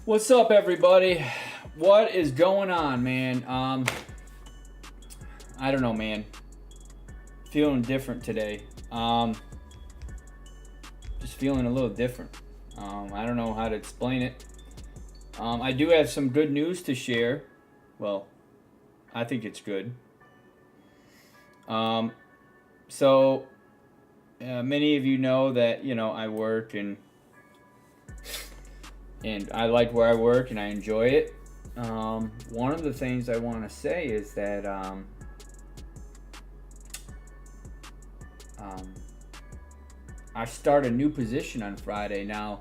What's up, everybody? What is going on, man? I don't know, man. Feeling different today. Just feeling a little different. I don't know how to explain it. I do have some good news to share. Well, I think it's good. So many of you know that I work and I like where I work and I enjoy it. One of the things I want to say is that I start a new position on Friday. Now,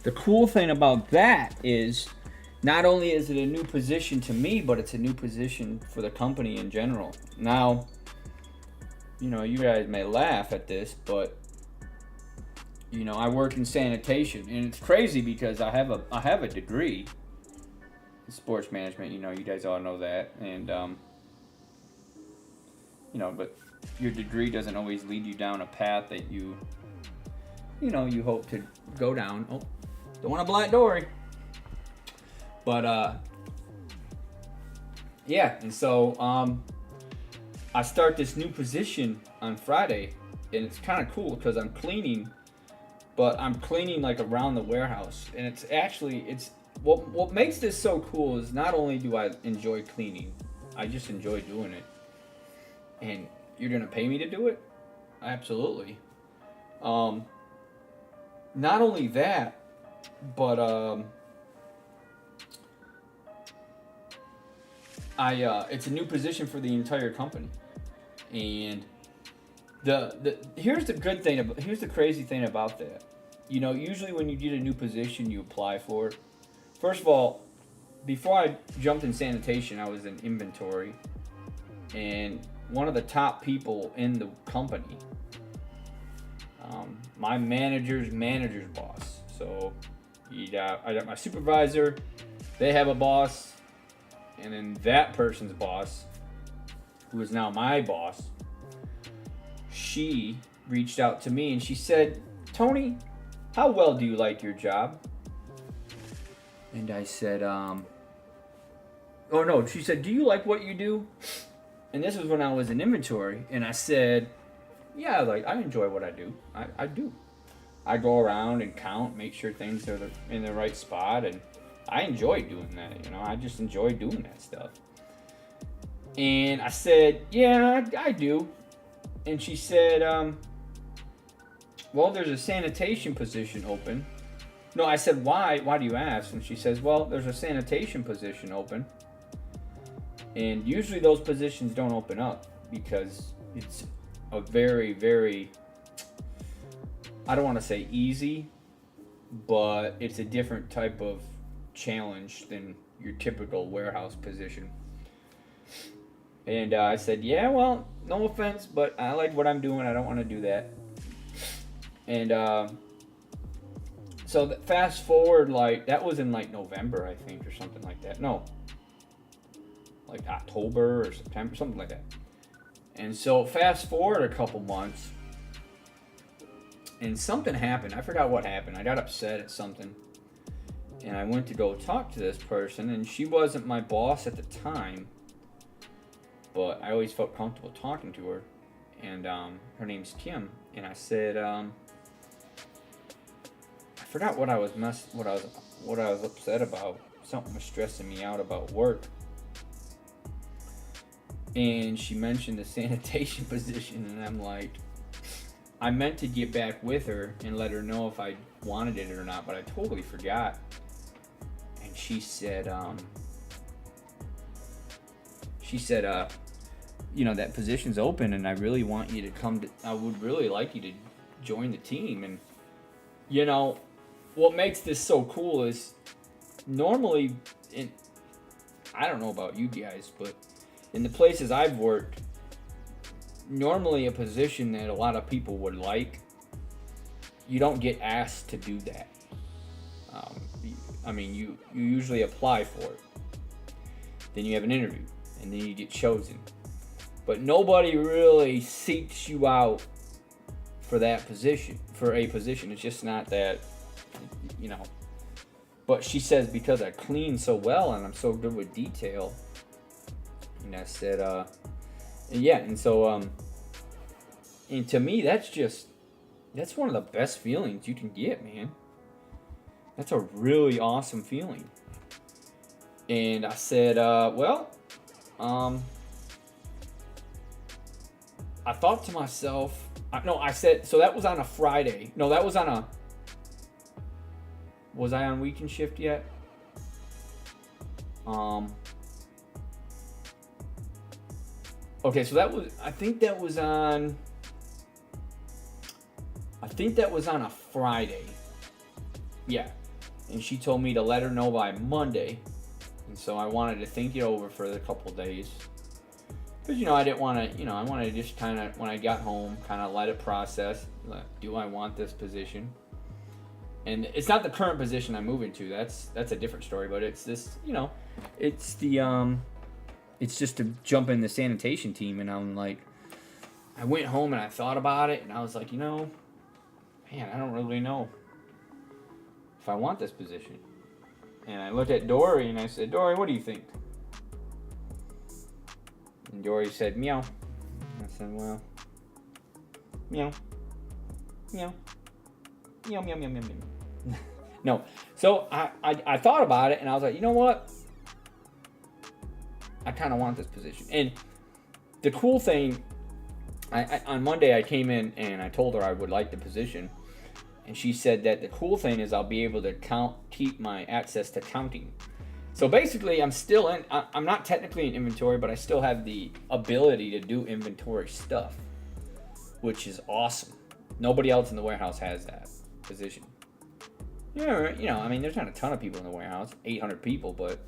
the cool thing about that is not only is it a new position to me, but it's a new position for the company in general. Now, you guys may laugh at this, but I work in sanitation, and it's crazy because I have a degree in sports management. You guys all know that, and but your degree doesn't always lead you down a path that you hope to go down. Oh, don't want to blind Dory. But yeah, and so I start this new position on Friday, and it's kind of cool because I'm cleaning. But I'm cleaning like around the warehouse, and it's what makes this so cool is not only do I enjoy cleaning, I just enjoy doing it. And you're gonna pay me to do it? Absolutely. Not only that, but it's a new position for the entire company, and here's the good thing about here's the crazy thing about that. You know, usually when you get a new position, you apply for it. First of all, before I jumped in sanitation, I was in inventory, and one of the top people in the company, my manager's boss. So I got my supervisor, they have a boss, and then that person's boss, who is now my boss, she reached out to me and she said, Tony, how well do you like your job? And I said, oh no, she said, do you like what you do? And this was when I was in inventory, and I said, yeah, like I enjoy what I do. I do. I go around and count, make sure things are in the right spot, and I enjoy doing that. You know, I just enjoy doing that stuff. And I said, yeah, I do. And she said, well, there's a sanitation position open. No, I said, why? Why do you ask? And she says, well, there's a sanitation position open. And usually those positions don't open up because it's a very, very, I don't want to say easy, but it's a different type of challenge than your typical warehouse position. And I said, yeah, well, no offense, but I like what I'm doing. I don't want to do that. And so fast forward, like, that was in like November, I think, or something like that. No, like October or September, something like that. And so fast forward a couple months, and something happened. I forgot what happened. I got upset at something, and I went to go talk to this person, and she wasn't my boss at the time, but I always felt comfortable talking to her. And her name's Kim. And I said, I forgot what I was upset about. Something was stressing me out about work. And she mentioned the sanitation position, and I'm like, I meant to get back with her and let her know if I wanted it or not, but I totally forgot. And she said, you know, that position's open, and I really want you to I would really like you to join the team. And, you know, what makes this so cool is normally, I don't know about you guys, but in the places I've worked, normally a position that a lot of people would like, you don't get asked to do that. I mean, you usually apply for it. Then you have an interview, and then you get chosen. But nobody really seeks you out for that position, for a position. It's just not that, you know. But she says because I clean so well and I'm so good with detail. And I said, yeah, and so, and to me, that's one of the best feelings you can get, man. That's a really awesome feeling. And I said, well, I thought to myself, I said, so that was on a Friday. No, that was on was I on weekend shift yet? Okay, so I think that was on a Friday. Yeah. And she told me to let her know by Monday. And so I wanted to think it over for a couple days. Because, you know, I didn't want to, I wanted to just kind of, when I got home, kind of let it process. Like, do I want this position? And it's not the current position I'm moving to. That's a different story. But it's this, it's the, it's just to jump in the sanitation team. And I'm like, I went home and I thought about it. And I was like, man, I don't really know if I want this position. And I looked at Dory and I said, Dory, what do you think? And Dory said, meow. I said, well, meow. Meow. Meow, meow, meow, meow, meow. No. So I thought about it and I was like, you know what? I kind of want this position. And the cool thing, on Monday I came in and I told her I would like the position. And she said that the cool thing is I'll be able to keep my access to counting. So basically, I'm not technically in inventory, but I still have the ability to do inventory stuff, which is awesome. Nobody else in the warehouse has that position. I mean, there's not a ton of people in the warehouse, 800 people, but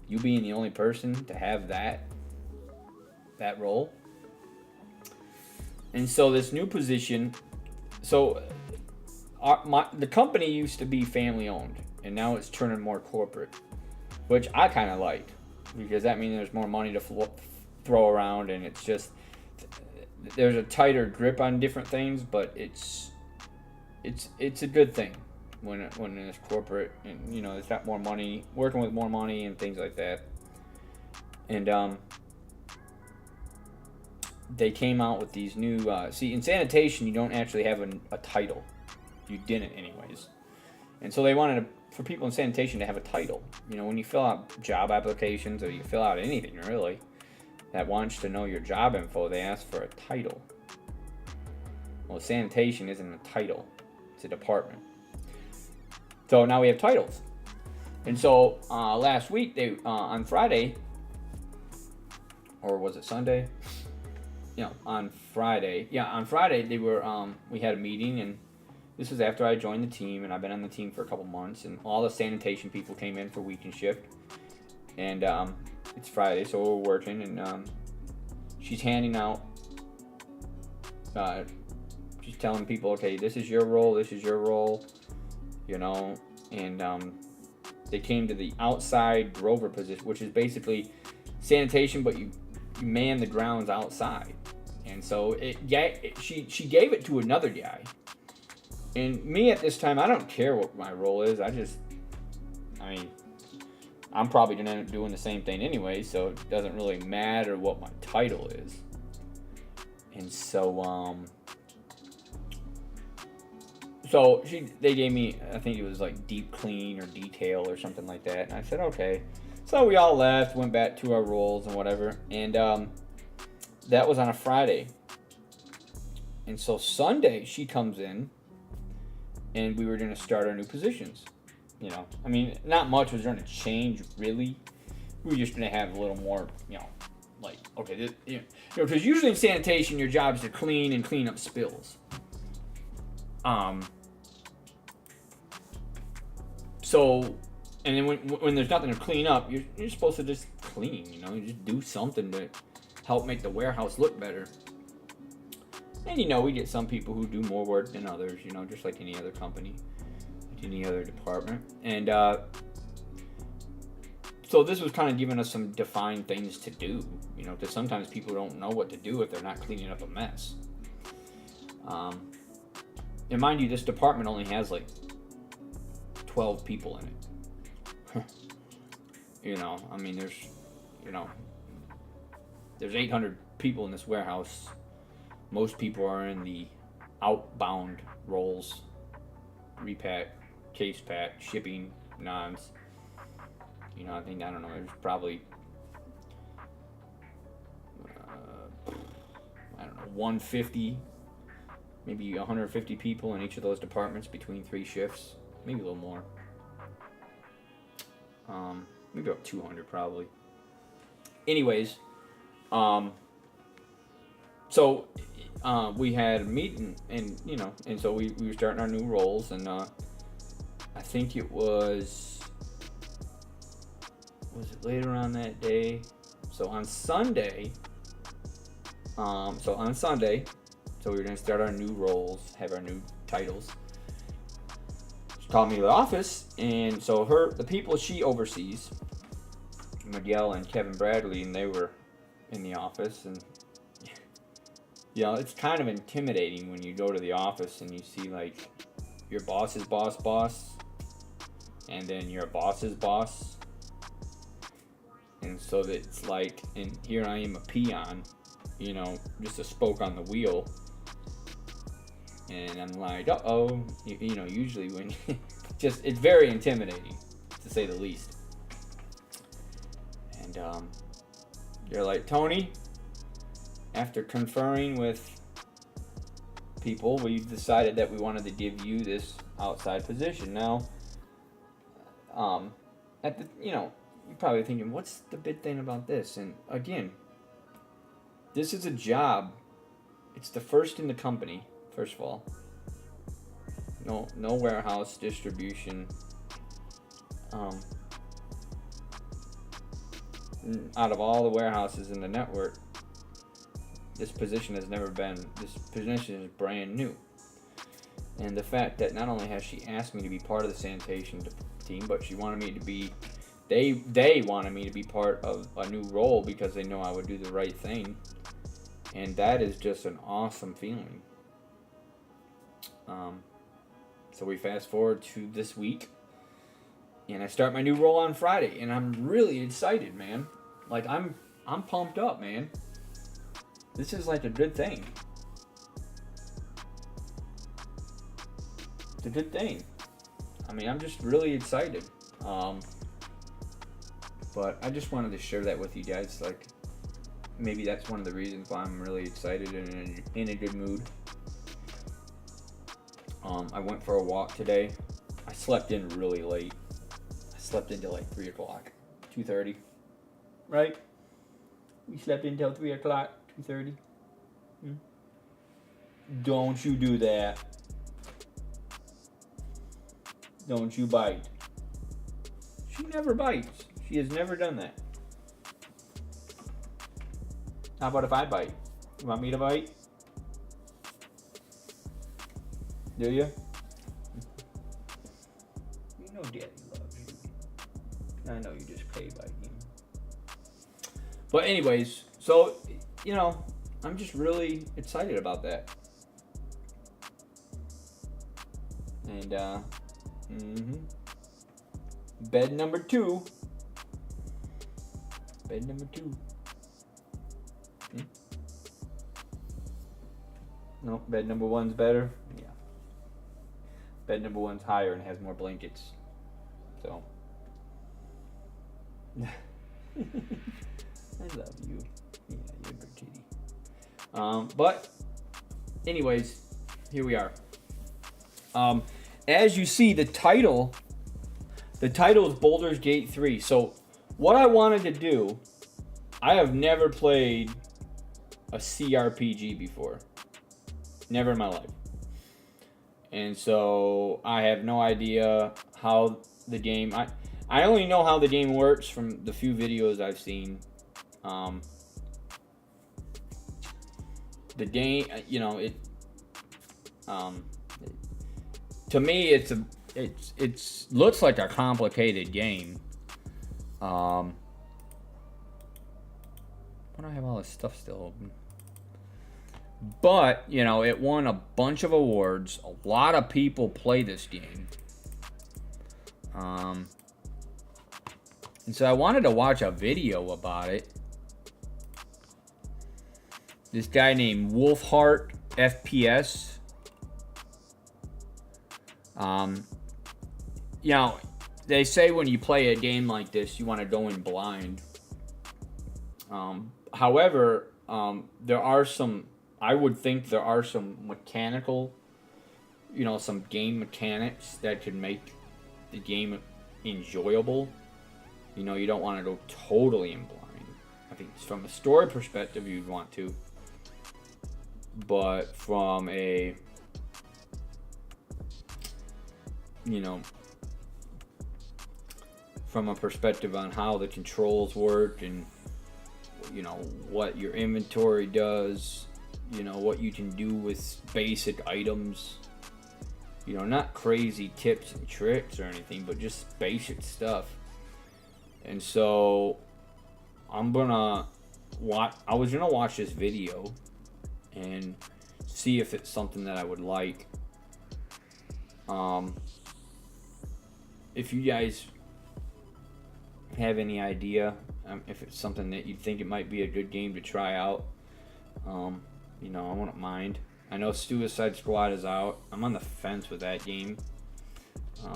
you being the only person to have that role. And so this new position, the company used to be family owned, and now it's turning more corporate, which I kind of like, because that means there's more money to throw around, and it's just there's a tighter grip on different things, but it's a good thing when it's corporate, and it's got more money, working with more money and things like that. And they came out with these new in sanitation you don't actually have a title. You didn't anyways, and so they wanted for people in sanitation to have a title. When you fill out job applications, or you fill out anything really that wants to know your job info, they ask for a title. Well, sanitation isn't a title, it's a department. So now we have titles. And so last week, they on Friday, or was it Sunday? On Friday. Yeah, on Friday they were. We had a meeting, and this was after I joined the team, and I've been on the team for a couple months, and all the sanitation people came in for weekend shift, and it's Friday, so we're working, and she's handing out. She's telling people, okay, this is your role, this is your role, and they came to the outside drover position, which is basically sanitation, but you man the grounds outside. And so she gave it to another guy. And me at this time, I don't care what my role is. I'm probably going to end up doing the same thing anyway, so it doesn't really matter what my title is. And so, they gave me, I think it was like deep clean or detail or something like that. And I said, okay. So we all left, went back to our roles and whatever. And that was on a Friday. And so Sunday, she comes in, and we were going to start our new positions. Not much was going to change, really. We were just going to have a little more, okay, because usually in sanitation, your job is to clean and clean up spills. And then when there's nothing to clean up, you're supposed to just clean, you just do something to help make the warehouse look better. And we get some people who do more work than others, just like any other company, like any other department. And so this was kind of giving us some defined things to do, because sometimes people don't know what to do if they're not cleaning up a mess. And mind you, this department only has like 12 people in it. There's 800 people in this warehouse. Most people are in the outbound roles, repack, case pack, shipping, noms. There's probably 150, maybe 150 people in each of those departments between 3 shifts, maybe a little more. Maybe about 200 probably. Anyways, so we had a meeting, and and so we were starting our new roles, and I think it was it later on that day? So on Sunday, so we were gonna start our new roles, have our new titles. She called me to the office, and so the people she oversees, Miguel and Kevin Bradley, and they were in the office, and it's kind of intimidating when you go to the office and you see like your boss's boss, and then your boss's boss, and so it's like, and here I am, a peon, just a spoke on the wheel, and I'm like, usually when it's very intimidating, to say the least. And they're like, Tony, after conferring with people, we decided that we wanted to give you this outside position. Now, at the, you're probably thinking, what's the big thing about this? And again, this is a job. It's the first in the company, first of all. No warehouse distribution. Out of all the warehouses in the network, this position is brand new. And the fact that not only has she asked me to be part of the sanitation team, but she wanted me to be, they wanted me to be part of a new role because they know I would do the right thing. And that is just an awesome feeling. So we fast forward to this week, and I start my new role on Friday, and I'm really excited, man. Like, I'm pumped up, man. This is like a good thing. It's a good thing. I mean, I'm just really excited. But I just wanted to share that with you guys. Like, maybe that's one of the reasons why I'm really excited and in a good mood. I went for a walk today. I slept in really late. I slept until like 3 o'clock, 2:30. Right? We slept until 3 o'clock, 2:30. Don't you do that. Don't you bite. She never bites. She has never done that. How about if I bite? You want me to bite? Do you? You know Daddy loves you. I know you just play biting. But anyways, so, I'm just really excited about that. And, Bed number 2. Bed number 2. No, bed number 1's better. Yeah. Bed number 1's higher and has more blankets. So. I love you. Yeah, you're a good kitty. But, anyways, here we are. As you see, the title is Baldur's Gate 3. So, what I wanted to do, I have never played a CRPG before. Never in my life. And so I have no idea how the game... I only know how the game works from the few videos I've seen. The game, to me, it's looks like a complicated game. Why do I have all this stuff still open? But, it won a bunch of awards. A lot of people play this game. And so I wanted to watch a video about it. This guy named Wolfheart FPS. They say when you play a game like this, you want to go in blind. However, I would think there are some mechanical, some game mechanics that could make the game enjoyable. You don't want to go totally in blind. I think from a story perspective, you'd want to. But from a, from a perspective on how the controls work and, what your inventory does, what you can do with basic items, not crazy tips and tricks or anything, but just basic stuff. And so I was gonna watch this video and see if it's something that I would like. If you guys have any idea, if it's something that you think it might be a good game to try out, I wouldn't mind. I know Suicide Squad is out. I'm on the fence with that game.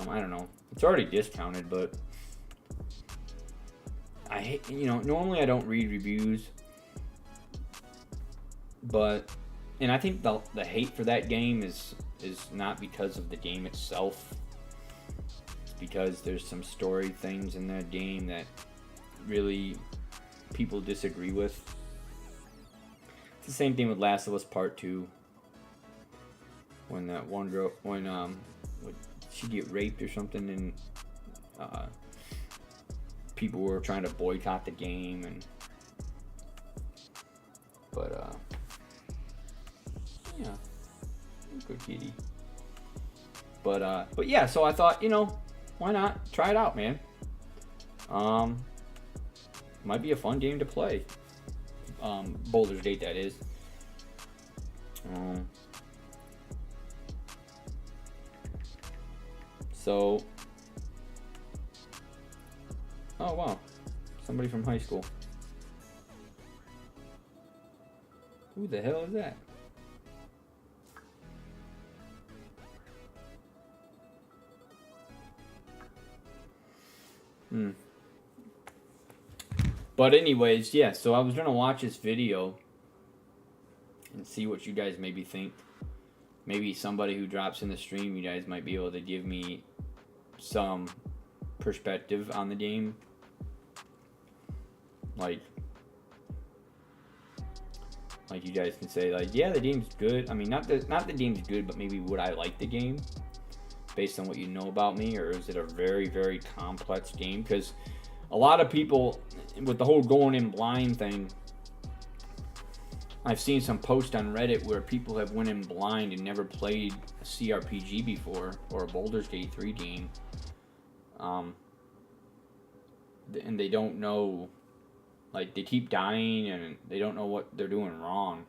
I don't know. It's already discounted, but I hate, normally I don't read reviews, and I think the hate for that game is not because of the game itself. It's because there's some story things in that game that really people disagree with. It's the same thing with Last of Us Part 2. When that one girl, when she get raped or something, and people were trying to boycott the game, but yeah, good kitty. But yeah, so I thought, why not try it out, man? Might be a fun game to play. Baldur's Gate, that is. So, oh wow, somebody from high school. Who the hell is that? But anyways, yeah, so I was gonna watch this video and see what you guys maybe think. Maybe somebody who drops in the stream, you guys might be able to give me some perspective on the game. Like you guys can say, like, yeah, the game's good. I mean, not the game's good, but maybe would I like the game based on what you know about me, or is it a very, very complex game? Because a lot of people, with the whole going in blind thing, I've seen some posts on Reddit where people have went in blind and never played a CRPG before, or a Baldur's Gate 3 game. And they don't know, like, they keep dying and they don't know what they're doing wrong.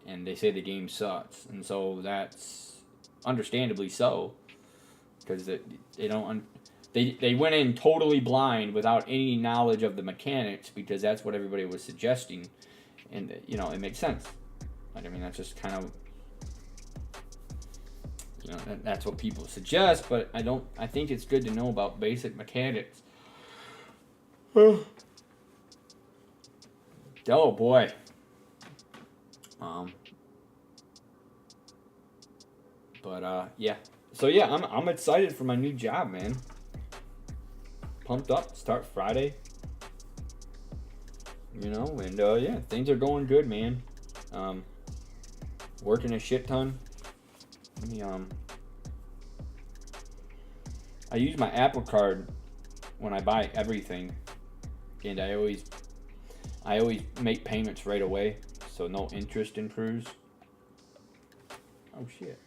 And they say the game sucks. And so that's understandably so, because they don't... They went in totally blind without any knowledge of the mechanics, because that's what everybody was suggesting. And, it makes sense. I mean, that's just kind of, that's what people suggest, but I think it's good to know about basic mechanics. Oh boy. Yeah. So yeah, I'm excited for my new job, man. Pumped up. Start Friday. And yeah, things are going good, man. Working a shit ton. I use my Apple Card when I buy everything, and I always make payments right away, so no interest accrues. Oh shit.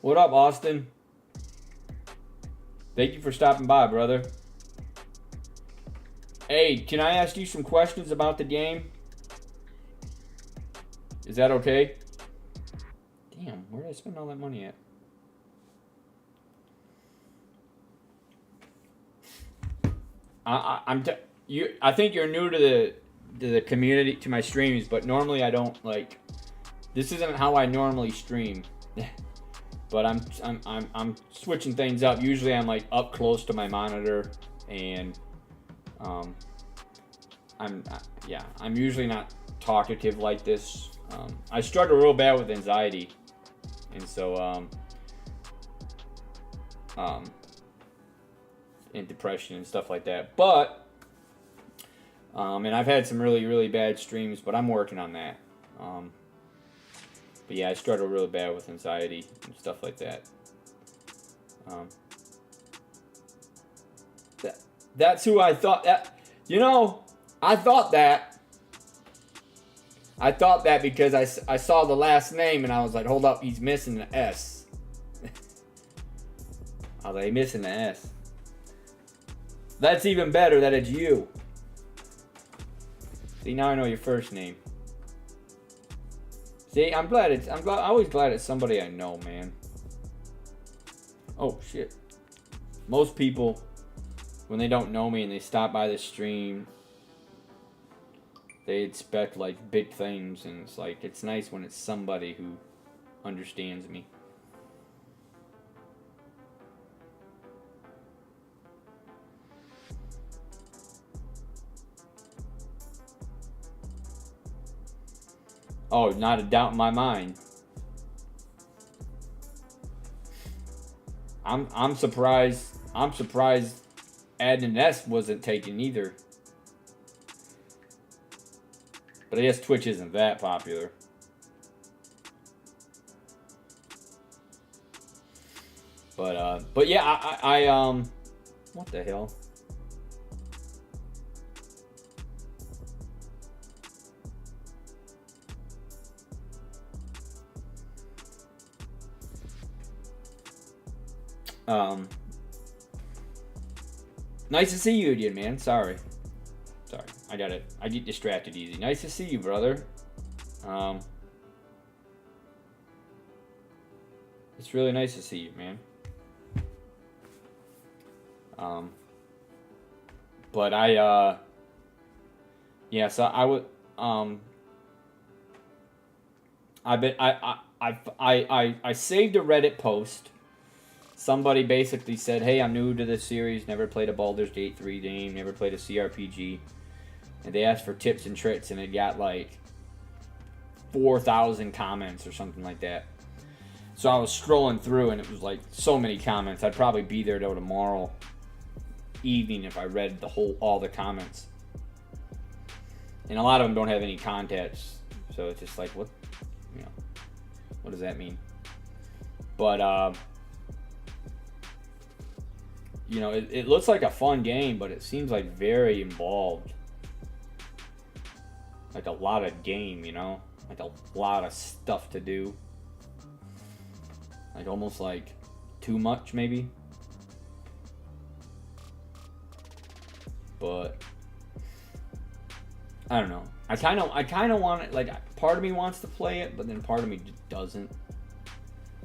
What up, Austin? Thank you for stopping by, brother. Hey, can I ask you some questions about the game? Is that okay? Damn, where did I spend all that money at? I think you're new to the community, to my streams, but normally I don't like. This isn't how I normally stream. But I'm switching things up. Usually I'm like up close to my monitor, and I'm usually not talkative like this. I struggle real bad with anxiety, and so and depression and stuff like that. But and I've had some really, really bad streams, but I'm working on that. But yeah, I struggle really bad with anxiety and stuff like that. That's who I thought that. I thought that. I thought that because I saw the last name and I was like, hold up, he's missing the S. I was like, missing the S. That's even better that it's you. See, now I know your first name. See, I'm always glad it's somebody I know, man. Oh shit. Most people, when they don't know me and they stop by the stream, they expect like big things, and it's like, it's nice when it's somebody who understands me. Oh, not a doubt in my mind. I'm surprised. I'm surprised Adnan S wasn't taken either. But I guess Twitch isn't that popular. But yeah, I what the hell? Nice to see you again, man. Sorry, I get distracted easy. Nice to see you, brother. It's really nice to see you, man. But yeah, so I would, I saved a Reddit post. Somebody basically said, hey, I'm new to this series, never played a Baldur's Gate 3 game, never played a CRPG. And they asked for tips and tricks, and it got like 4,000 comments or something like that. So I was scrolling through, and it was like so many comments. I'd probably be there till tomorrow evening if I read all the comments. And a lot of them don't have any context, so it's just like, what does that mean? But it looks like a fun game, but it seems like very involved. Like a lot of game, like a lot of stuff to do. Like almost like too much, maybe. But I don't know. I kind of want it. Like, part of me wants to play it, but then part of me doesn't.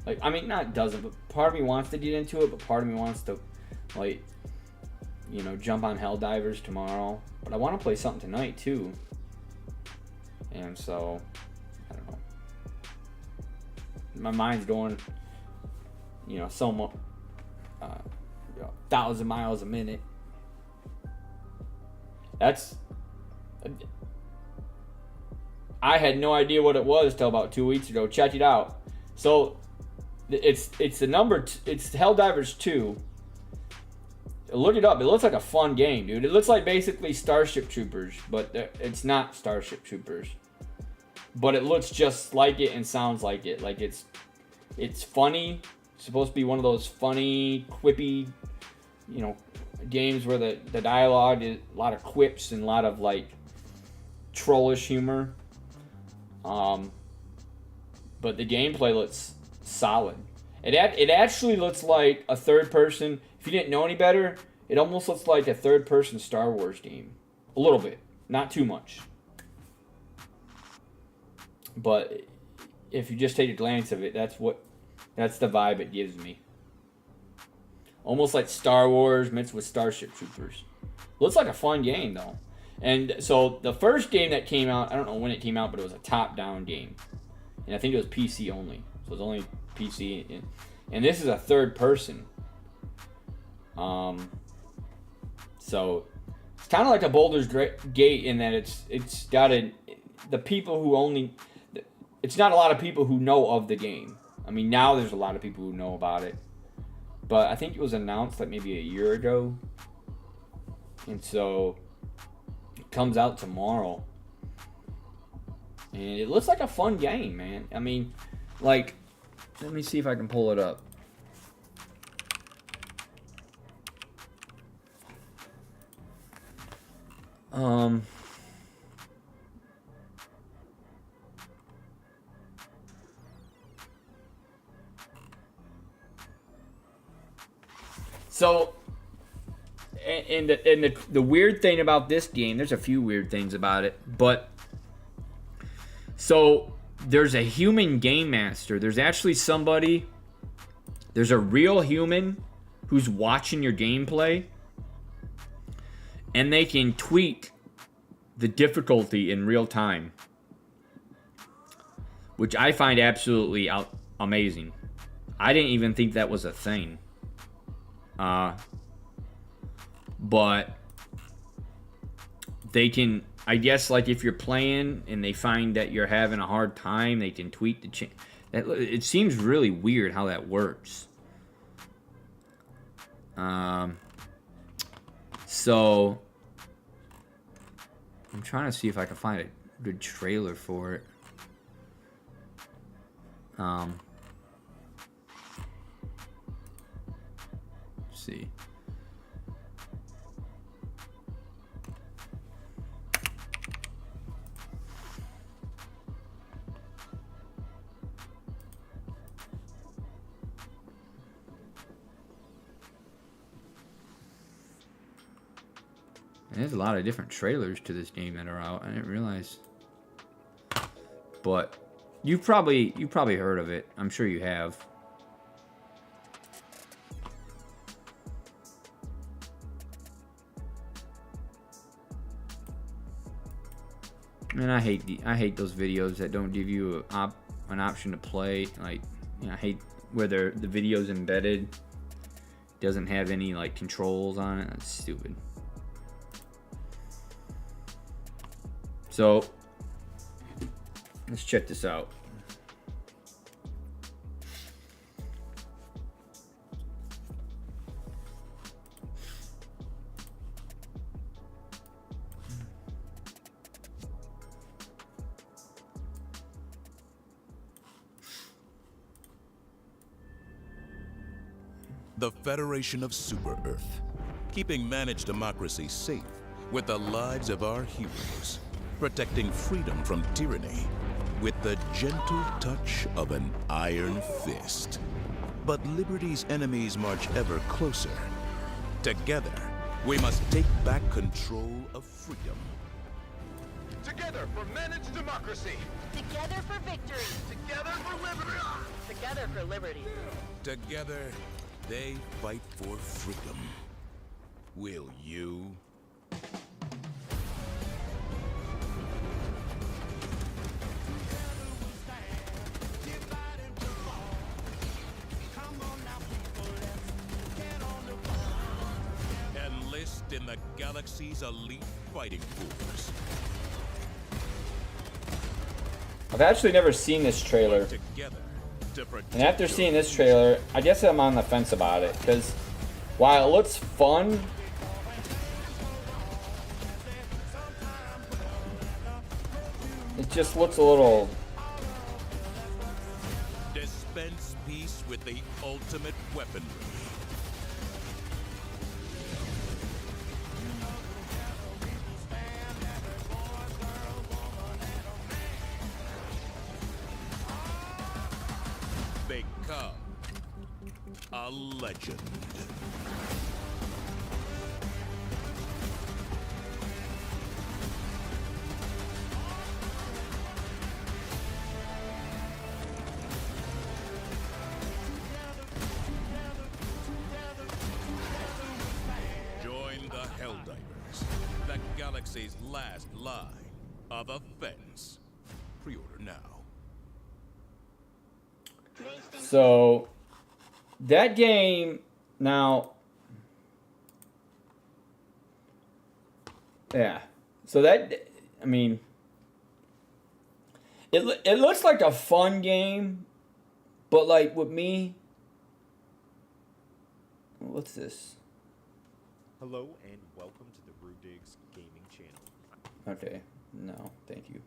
Like, I mean, not doesn't, but part of me wants to get into it, but part of me wants to, like, jump on Helldivers tomorrow. But I want to play something tonight too. And so, I don't know. My mind's going, so much, 1,000 miles a minute. I had no idea what it was till about 2 weeks ago. Check it out. So it's Helldivers 2. Look it up. It looks like a fun game, dude. It looks like basically Starship Troopers, but it's not Starship Troopers. But it looks just like it and sounds like it. Like it's funny. It's supposed to be one of those funny, quippy, games where the dialogue is a lot of quips and a lot of like trollish humor. But the gameplay looks solid. It actually looks like a third person. If you didn't know any better, it almost looks like a third person Star Wars game. A little bit, not too much. But if you just take a glance of it, that's the vibe it gives me. Almost like Star Wars mixed with Starship Troopers. Looks like a fun game, though. And so the first game that came out, I don't know when it came out, but it was a top-down game. And I think it was PC only. So it was only PC. And this is a third person. So it's kind of like a Baldur's Gate in that it's got the people who only... It's not a lot of people who know of the game. I mean, now there's a lot of people who know about it. But I think it was announced like maybe a year ago. And so it comes out tomorrow. And it looks like a fun game, man. I mean, like, let me see if I can pull it up. So, and the weird thing about this game, there's a few weird things about it, but so there's a human game master. There's actually there's a real human who's watching your gameplay, and they can tweak the difficulty in real time, which I find absolutely amazing. I didn't even think that was a thing. But they can I guess like if you're playing and they find that you're having a hard time, they can tweak the change. It seems really weird how that works. So I'm trying to see if I can find a good trailer for it. Let's see. There's a lot of different trailers to this game that are out. I didn't realize. But you've probably heard of it. I'm sure you have. And I hate those videos that don't give you an option to play. Like, you know, I hate where the video's embedded. Doesn't have any like controls on it. That's stupid. So let's check this out. The Federation of Super Earth, keeping managed democracy safe with the lives of our heroes, protecting freedom from tyranny with the gentle touch of an iron fist. But liberty's enemies march ever closer. Together, we must take back control of freedom. Together for managed democracy. Together for victory. Together for liberty. Together for liberty. Together, they fight for freedom. Will you? Enlist in the galaxy's elite fighting force. I've actually never seen this trailer. Together to protect. And after seeing this trailer, I guess I'm on the fence about it. Because while it looks fun, it just looks a little... Dispense peace with the ultimate weaponry. Become a legend. Join the Helldivers, the galaxy's last line of offense. Pre-order now. So, that game, now, yeah. So that, I mean, it looks like a fun game, but like with me, what's this? Hello and welcome to the Rudigs Gaming channel. Okay, no, thank you.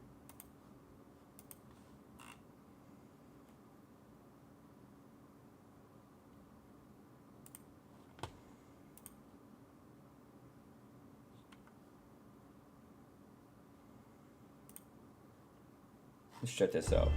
Let's check this out.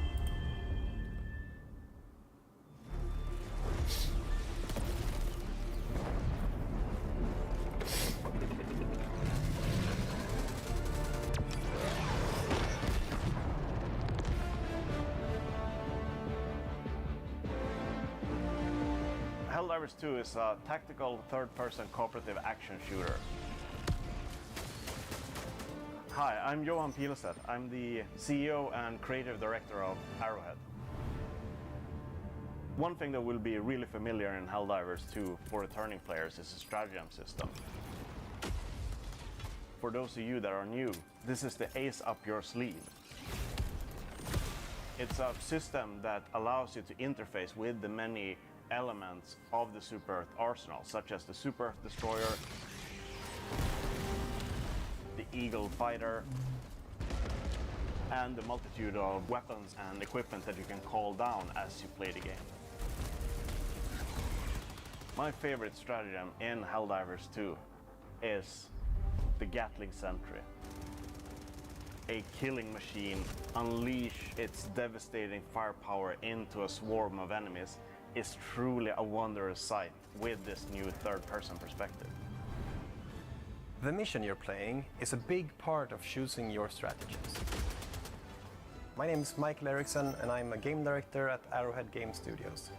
Helldivers 2 is a tactical third-person cooperative action shooter. Hi, I'm Johan Pilestedt. I'm the CEO and creative director of Arrowhead. One thing that will be really familiar in Helldivers 2 for returning players is the stratagem system. For those of you that are new, this is the Ace Up Your Sleeve. It's a system that allows you to interface with the many elements of the Super Earth arsenal, such as the Super Earth Destroyer, the Eagle Fighter, and the multitude of weapons and equipment that you can call down as you play the game. My favorite stratagem in Helldivers 2 is the Gatling Sentry. A killing machine unleash its devastating firepower into a swarm of enemies is truly a wondrous sight with this new third-person perspective. The mission you're playing is a big part of choosing your strategies. My name is Michael Eriksson and I'm a game director at Arrowhead Game Studios.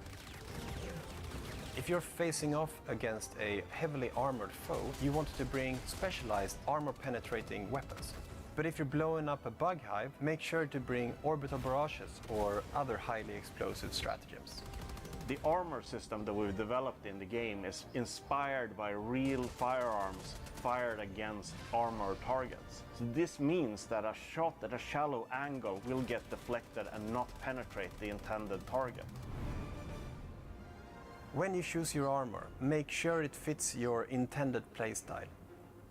If you're facing off against a heavily armored foe, you want to bring specialized armor-penetrating weapons. But if you're blowing up a bug hive, make sure to bring orbital barrages or other highly explosive stratagems. The armor system that we've developed in the game is inspired by real firearms fired against armored targets. So this means that a shot at a shallow angle will get deflected and not penetrate the intended target. When you choose your armor, make sure it fits your intended playstyle.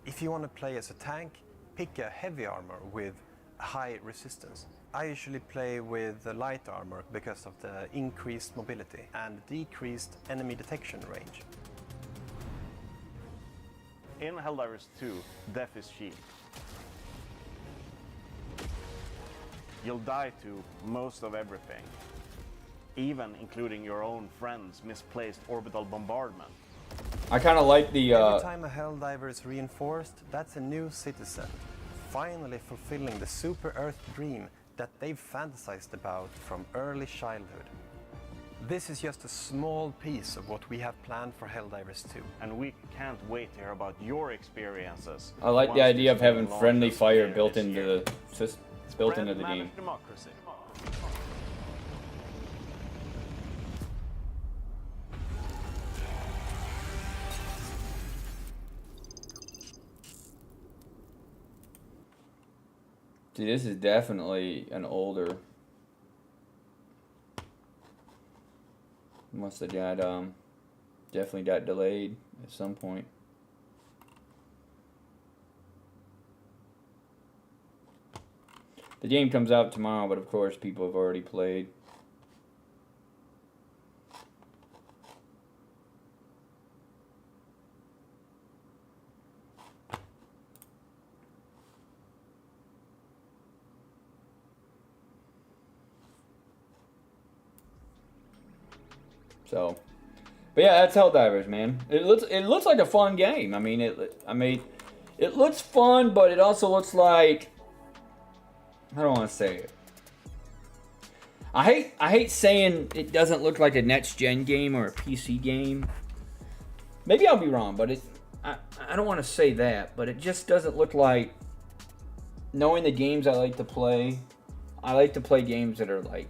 If you want to play as a tank, pick a heavy armor with high resistance. I usually play with the light armor because of the increased mobility and decreased enemy detection range. In Helldivers 2, death is cheap. You'll die to most of everything, even including your own friend's misplaced orbital bombardment. I kind of like the Every time a Helldiver is reinforced, that's a new citizen, finally fulfilling the Super Earth dream that they've fantasized about from early childhood. This is just a small piece of what we have planned for Helldivers 2. And we can't wait to hear about your experiences. I like the once idea of this game having friendly launches fire later built this into year. the Spread game. managed democracy. See, this is definitely an older. Must have got definitely got delayed at some point. The game comes out tomorrow, but of course people have already played. So, but yeah, that's Helldivers, man. It looks like a fun game. I mean, it looks fun, but it also looks like, I don't want to say it. I hate saying it doesn't look like a next gen game or a PC game. Maybe I'll be wrong, but I don't want to say that, but it just doesn't look like, knowing the games I like to play games that are like,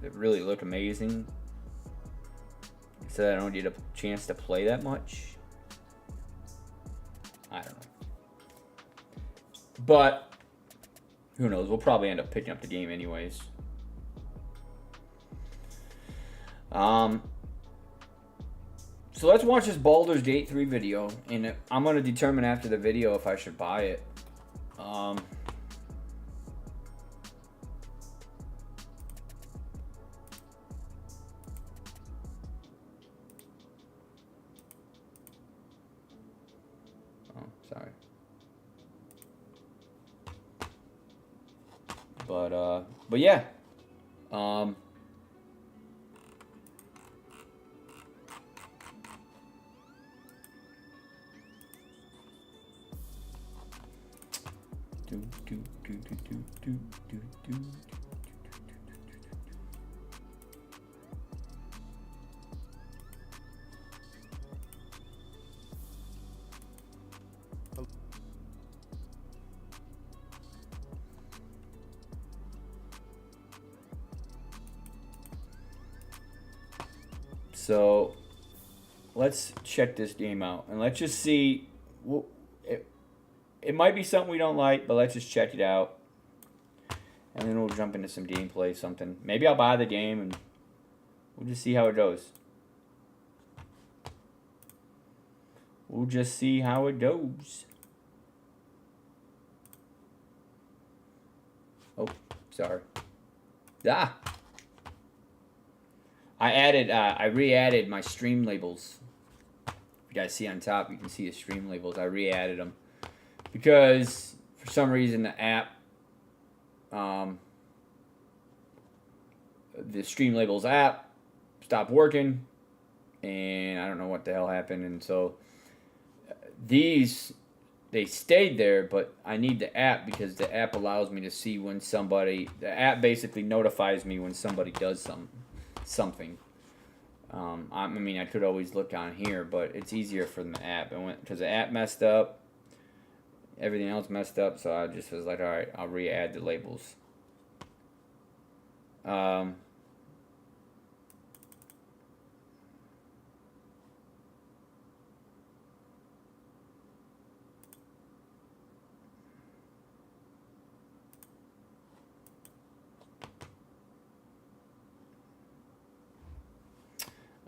that really look amazing. So I don't get a chance to play that much. I don't know. But who knows? We'll probably end up picking up the game anyways. So let's watch this Baldur's Gate 3 video, and I'm gonna determine after the video if I should buy it. Oh, sorry. But yeah. So let's check this game out, and let's just see. it might be something we don't like, but let's just check it out. And then we'll jump into some gameplay, something. Maybe I'll buy the game and we'll just see how it goes. We'll just see how it goes. Oh, sorry. Ah! I re-added my stream labels. If you guys see on top, you can see the stream labels. I re-added them. Because, for some reason, the app, the stream labels app stopped working. And I don't know what the hell happened. And so, these, they stayed there, but I need the app because the app allows me to see when somebody, the app basically notifies me when somebody does something. I mean, I could always look on here, but it's easier from the app. Because the app messed up, everything else messed up, so I just was like, all right, I'll re-add the labels.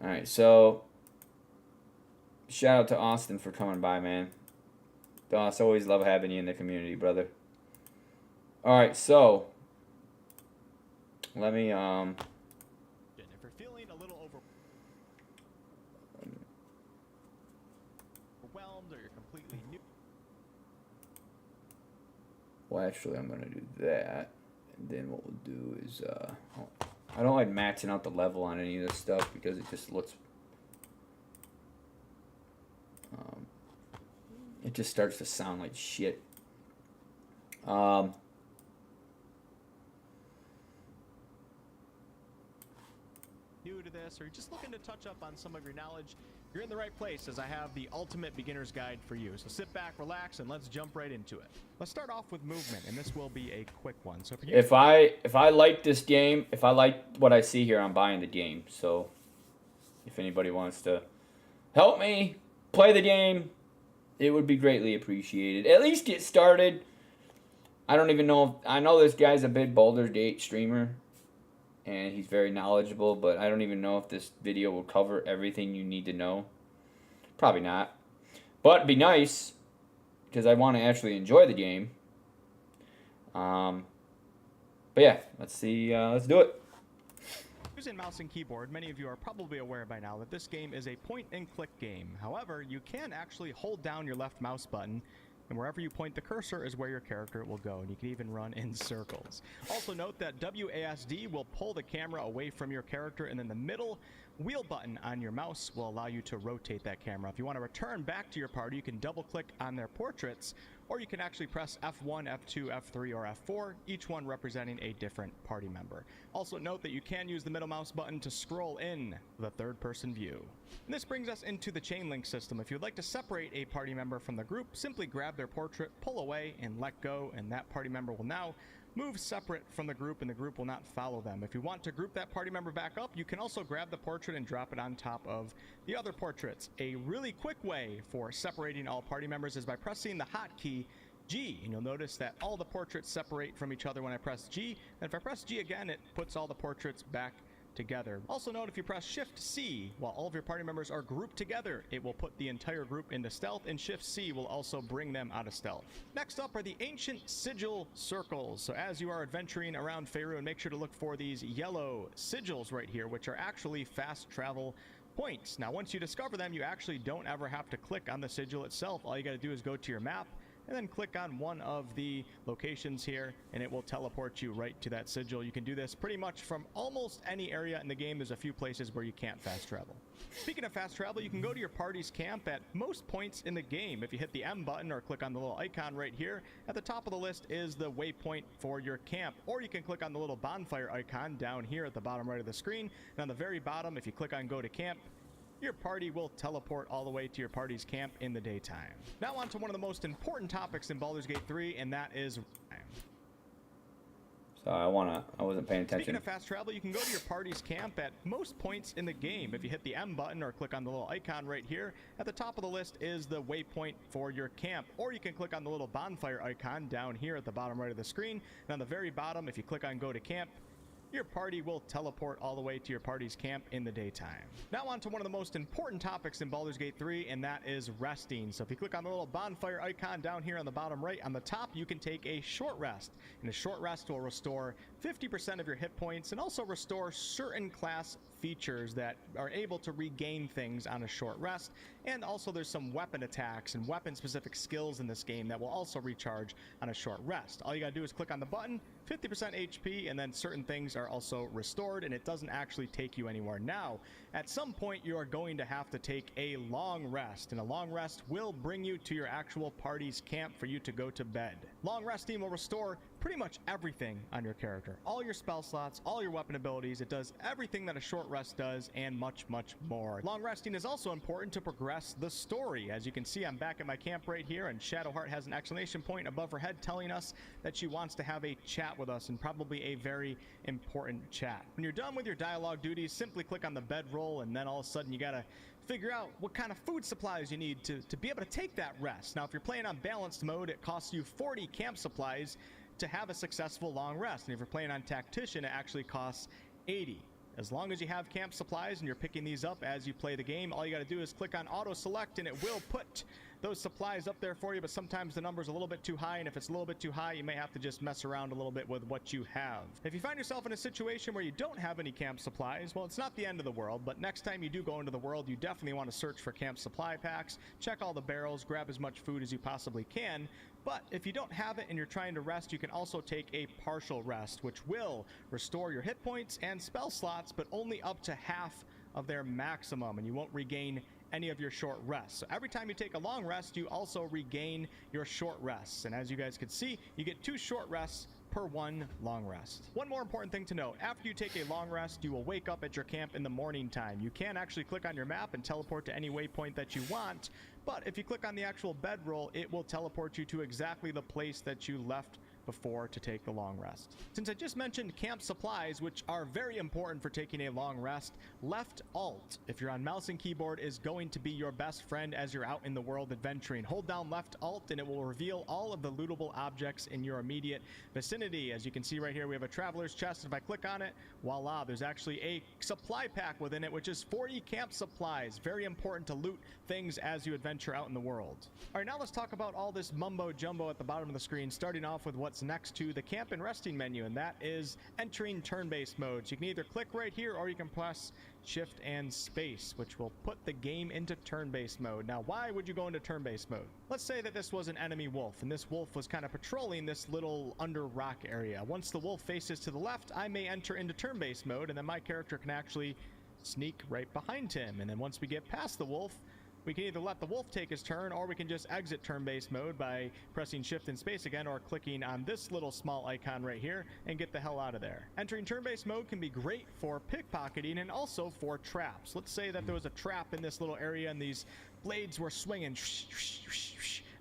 Alright, so shout out to Austin for coming by, man. Doss, always love having you in the community, brother. Alright, so let me If you're feeling a little overwhelmed or you're completely new. well, actually, I'm gonna do that, and then what we'll do is I don't like maxing out the level on any of this stuff because it just looks it just starts to sound like shit. New to this or just looking to touch up on some of your knowledge, you're in the right place as I have the ultimate beginner's guide for you. So sit back, relax, and let's jump right into it. Let's start off with movement, and this will be a quick one. So for you, If I like this game, if I like what I see here, I'm buying the game. So if anybody wants to help me play the game, it would be greatly appreciated. At least get started. I don't even know if, I know this guy's a big Baldur's Gate streamer and he's very knowledgeable, but I don't even know if this video will cover everything you need to know. Probably not. But it'd be nice because I want to actually enjoy the game. But yeah, let's see. Let's do it. using mouse and keyboard, many of you are probably aware by now that this game is a point-and-click game. However, you can actually hold down your left mouse button, and wherever you point the cursor is where your character will go, and you can even run in circles. Also note that WASD will pull the camera away from your character, and then the middle wheel button on your mouse will allow you to rotate that camera. If you want to return back to your party, you can double-click on their portraits, or you can actually press F1, F2, F3, or F4, each one representing a different party member. Also note that you can use the middle mouse button to scroll in the third-person view. And this brings us into the chain link system. If you'd like to separate a party member from the group, simply grab their portrait, pull away, and let go, and that party member will now move separate from the group, and the group will not follow them. If you want to group that party member back up, you can also grab the portrait and drop it on top of the other portraits. A really quick way for separating all party members is by pressing the hotkey G, and you'll notice that all the portraits separate from each other when I press G, and if I press G again, it puts all the portraits back together. Also note, if you press Shift C while all of your party members are grouped together, it will put the entire group into stealth, and Shift C will also bring them out of stealth. Next up are the ancient sigil circles. So as you are adventuring around Faerun, make sure to look for these yellow sigils right here, which are actually fast travel points. Now once you discover them, you actually don't ever have to click on the sigil itself. All you got to do is go to your map and then click on one of the locations here, and it will teleport you right to that sigil. You can do this pretty much from almost any area in the game. There's a few places where you can't fast travel. Speaking of fast travel, you can go to your party's camp at most points in the game. If you hit the M button or click on the little icon right here, at the top of the list is the waypoint for your camp. Or you can click on the little bonfire icon down here at the bottom right of the screen. And on the very bottom, if you click on go to camp, your party will teleport all the way to your party's camp in the daytime. Now on to one of the most important topics in Baldur's Gate 3, and that is time. So I wasn't paying attention. Speaking of fast travel, you can go to your party's camp at most points in the game. If you hit the M button or click on the little icon right here, at the top of the list is the waypoint for your camp. Or you can click on the little bonfire icon down here at the bottom right of the screen. And on the very bottom, if you click on go to camp, your party will teleport all the way to your party's camp in the daytime. Now on to one of the most important topics in Baldur's Gate 3, and that is resting. So if you click on the little bonfire icon down here on the bottom right, on the top, you can take a short rest. And a short rest will restore 50% of your hit points and also restore certain class features that are able to regain things on a short rest. And also there's some weapon attacks and weapon specific skills in this game that will also recharge on a short rest. All you gotta do is click on the button, 50% HP, and then certain things are also restored, and it doesn't actually take you anywhere. Now, at some point you are going to have to take a long rest, and a long rest will bring you to your actual party's camp for you to go to bed. Long resting will restore pretty much everything on your character. All your spell slots, all your weapon abilities, it does everything that a short rest does and much, much more. Long resting is also important to progress the story. As you can see, I'm back at my camp right here, and Shadowheart has an exclamation point above her head telling us that she wants to have a chat with us, and probably a very important chat. When you're done with your dialogue duties, simply click on the bedroll, and then all of a sudden you gotta figure out what kind of food supplies you need to be able to take that rest. Now, if you're playing on balanced mode, it costs you 40 camp supplies to have a successful long rest. And if you're playing on Tactician, it actually costs 80. As long as you have camp supplies and you're picking these up as you play the game, all you got to do is click on auto select and it will put those supplies up there for you. But sometimes the number's a little bit too high, and if it's a little bit too high, you may have to just mess around a little bit with what you have. If you find yourself in a situation where you don't have any camp supplies, well, it's not the end of the world, but next time you do go into the world, you definitely want to search for camp supply packs, check all the barrels, grab as much food as you possibly can. But if you don't have it and you're trying to rest, you can also take a partial rest, which will restore your hit points and spell slots, but only up to half of their maximum, and you won't regain any of your short rests. So every time you take a long rest, you also regain your short rests. And as you guys can see, you get 2 short rests per 1 long rest. One more important thing to note, after you take a long rest, you will wake up at your camp in the morning time. You can actually click on your map and teleport to any waypoint that you want, but if you click on the actual bedroll, it will teleport you to exactly the place that you left before to take the long rest. Since I just mentioned camp supplies, which are very important for taking a long rest, left alt, if you're on mouse and keyboard, is going to be your best friend as you're out in the world adventuring. Hold down left alt and it will reveal all of the lootable objects in your immediate vicinity. As you can see right here, we have a traveler's chest. If I click on it, voila, there's actually a supply pack within it, which is 40 camp supplies. Very important to loot things as you adventure out in the world. All right, now let's talk about all this mumbo jumbo at the bottom of the screen, starting off with what's next to the camp and resting menu, and that is entering turn-based mode. So you can either click right here or you can press shift and space, which will put the game into turn-based mode. Now, why would you go into turn-based mode? Let's say that this was an enemy wolf, and this wolf was kind of patrolling this little under rock area. Once the wolf faces to the left, I may enter into turn-based mode, and then my character can actually sneak right behind him. And then once we get past the wolf, we can either let the wolf take his turn, or we can just exit turn-based mode by pressing shift and space again, or clicking on this little small icon right here and get the hell out of there. Entering turn-based mode can be great for pickpocketing and also for traps. Let's say that there was a trap in this little area and these blades were swinging.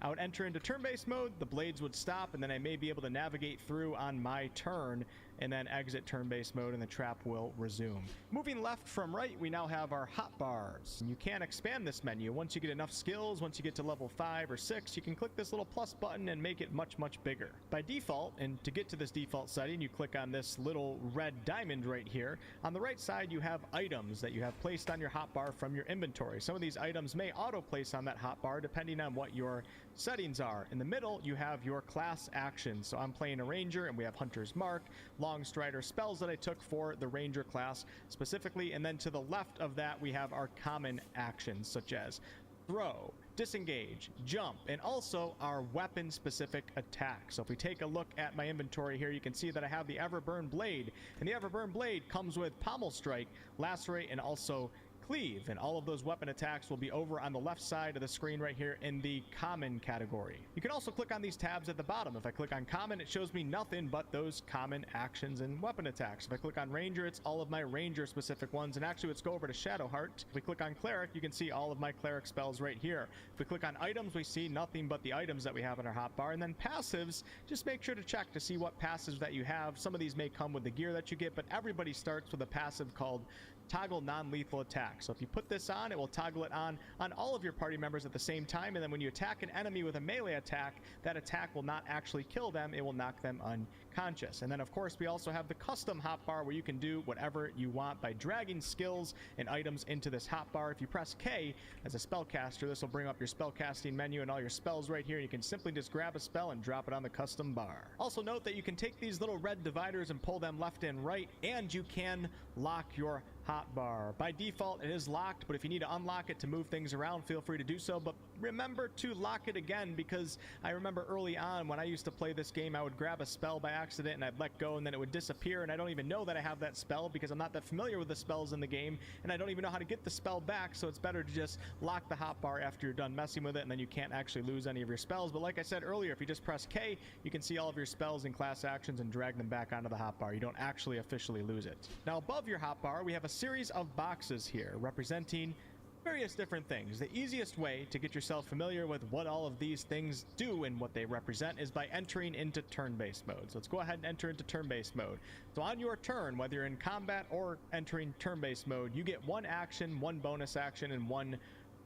I would enter into turn-based mode, the blades would stop, and then I may be able to navigate through on my turn and then exit turn-based mode, and the trap will resume. Moving left from right, we now have our hotbars. You can expand this menu. Once you get enough skills, once you get to level 5 or 6, you can click this little plus button and make it much, much bigger. By default, and to get to this default setting, you click on this little red diamond right here. On the right side, you have items that you have placed on your hotbar from your inventory. Some of these items may auto-place on that hotbar depending on what your settings are. In the middle, you have your class actions. So I'm playing a ranger, and we have Hunter's Mark, Long Strider spells that I took for the ranger class specifically, and then to the left of that we have our common actions such as throw, disengage, jump, and also our weapon specific attack. So if we take a look at my inventory here, you can see that I have the Everburn Blade, and the Everburn Blade comes with Pommel Strike, Lacerate, and also Cleave, and all of those weapon attacks will be over on the left side of the screen right here in the common category. You can also click on these tabs at the bottom. If I click on common, it shows me nothing but those common actions and weapon attacks. If I click on ranger, it's all of my ranger specific ones. And actually, let's go over to Shadowheart. If we click on cleric, you can see all of my cleric spells right here. If we click on items, we see nothing but the items that we have in our hotbar. And then passives, just make sure to check to see what passives that you have. Some of these may come with the gear that you get, but everybody starts with a passive called Toggle Non-Lethal Attack. So if you put this on, it will toggle it on all of your party members at the same time, and then when you attack an enemy with a melee attack, that attack will not actually kill them, it will knock them unconscious. And then of course we also have the custom hotbar where you can do whatever you want by dragging skills and items into this hotbar. If you press K as a spellcaster, this will bring up your spellcasting menu and all your spells right here. You can simply just grab a spell and drop it on the custom bar. Also note that you can take these little red dividers and pull them left and right, and you can lock your hotbar. By default, it is locked, but if you need to unlock it to move things around, feel free to do so. But remember to lock it again, because I remember early on when I used to play this game, I would grab a spell by accident and I'd let go and then it would disappear, and I don't even know that I have that spell because I'm not that familiar with the spells in the game, and I don't even know how to get the spell back. So it's better to just lock the hotbar after you're done messing with it, and then you can't actually lose any of your spells. But like I said earlier, if you just press K, you can see all of your spells and class actions and drag them back onto the hotbar. You don't actually officially lose it. Now above your hotbar, we have a series of boxes here representing various different things. The easiest way to get yourself familiar with what all of these things do and what they represent is by entering into turn-based mode. So let's go ahead and enter into turn-based mode. So on your turn, whether you're in combat or entering turn-based mode, you get one action, one bonus action, and one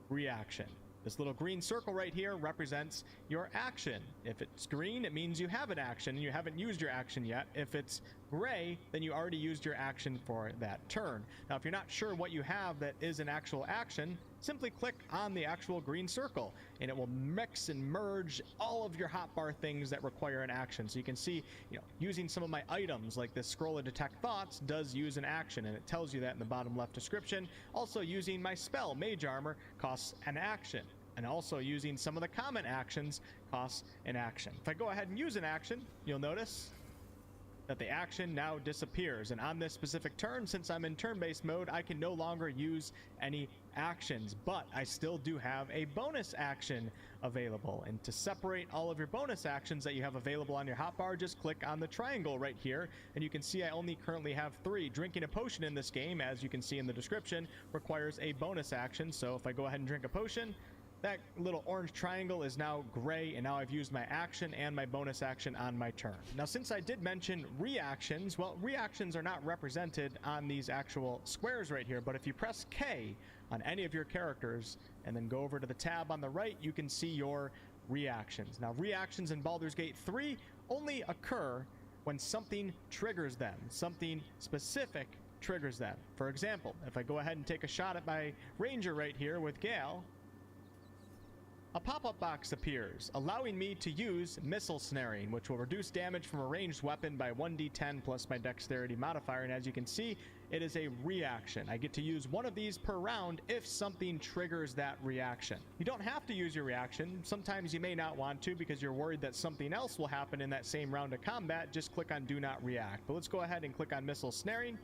reaction. This little green circle right here represents your action. If it's green, it means you have an action and you haven't used your action yet. If it's gray, then you already used your action for that turn. Now, if you're not sure what you have that is an actual action, simply click on the actual green circle and it will mix and merge all of your hotbar things that require an action. So you can see, using some of my items like this scroll of detect thoughts does use an action, and it tells you that in the bottom left description. Also, using my spell mage armor costs an action, and also using some of the common actions costs an action. If I go ahead and use an action, you'll notice that the action now disappears. And on this specific turn, since I'm in turn-based mode, I can no longer use any actions, but I still do have a bonus action available. And to separate all of your bonus actions that you have available on your hotbar, just click on the triangle right here, and you can see I only currently have 3. Drinking a potion in this game, as you can see in the description, requires a bonus action. So if I go ahead and drink a potion, that little orange triangle is now gray, and now I've used my action and my bonus action on my turn. Now, since I did mention reactions, well, reactions are not represented on these actual squares right here, but if you press K on any of your characters and then go over to the tab on the right, you can see your reactions. Now, reactions in Baldur's Gate 3 only occur when something triggers them, something specific triggers them. For example, if I go ahead and take a shot at my ranger right here with Gale, a pop-up box appears, allowing me to use Missile Snaring, which will reduce damage from a ranged weapon by 1d10 plus my dexterity modifier, and as you can see, it is a reaction. I get to use one of these per round if something triggers that reaction. You don't have to use your reaction. Sometimes you may not want to because you're worried that something else will happen in that same round of combat. Just click on Do Not React. But let's go ahead and click on Missile Snaring.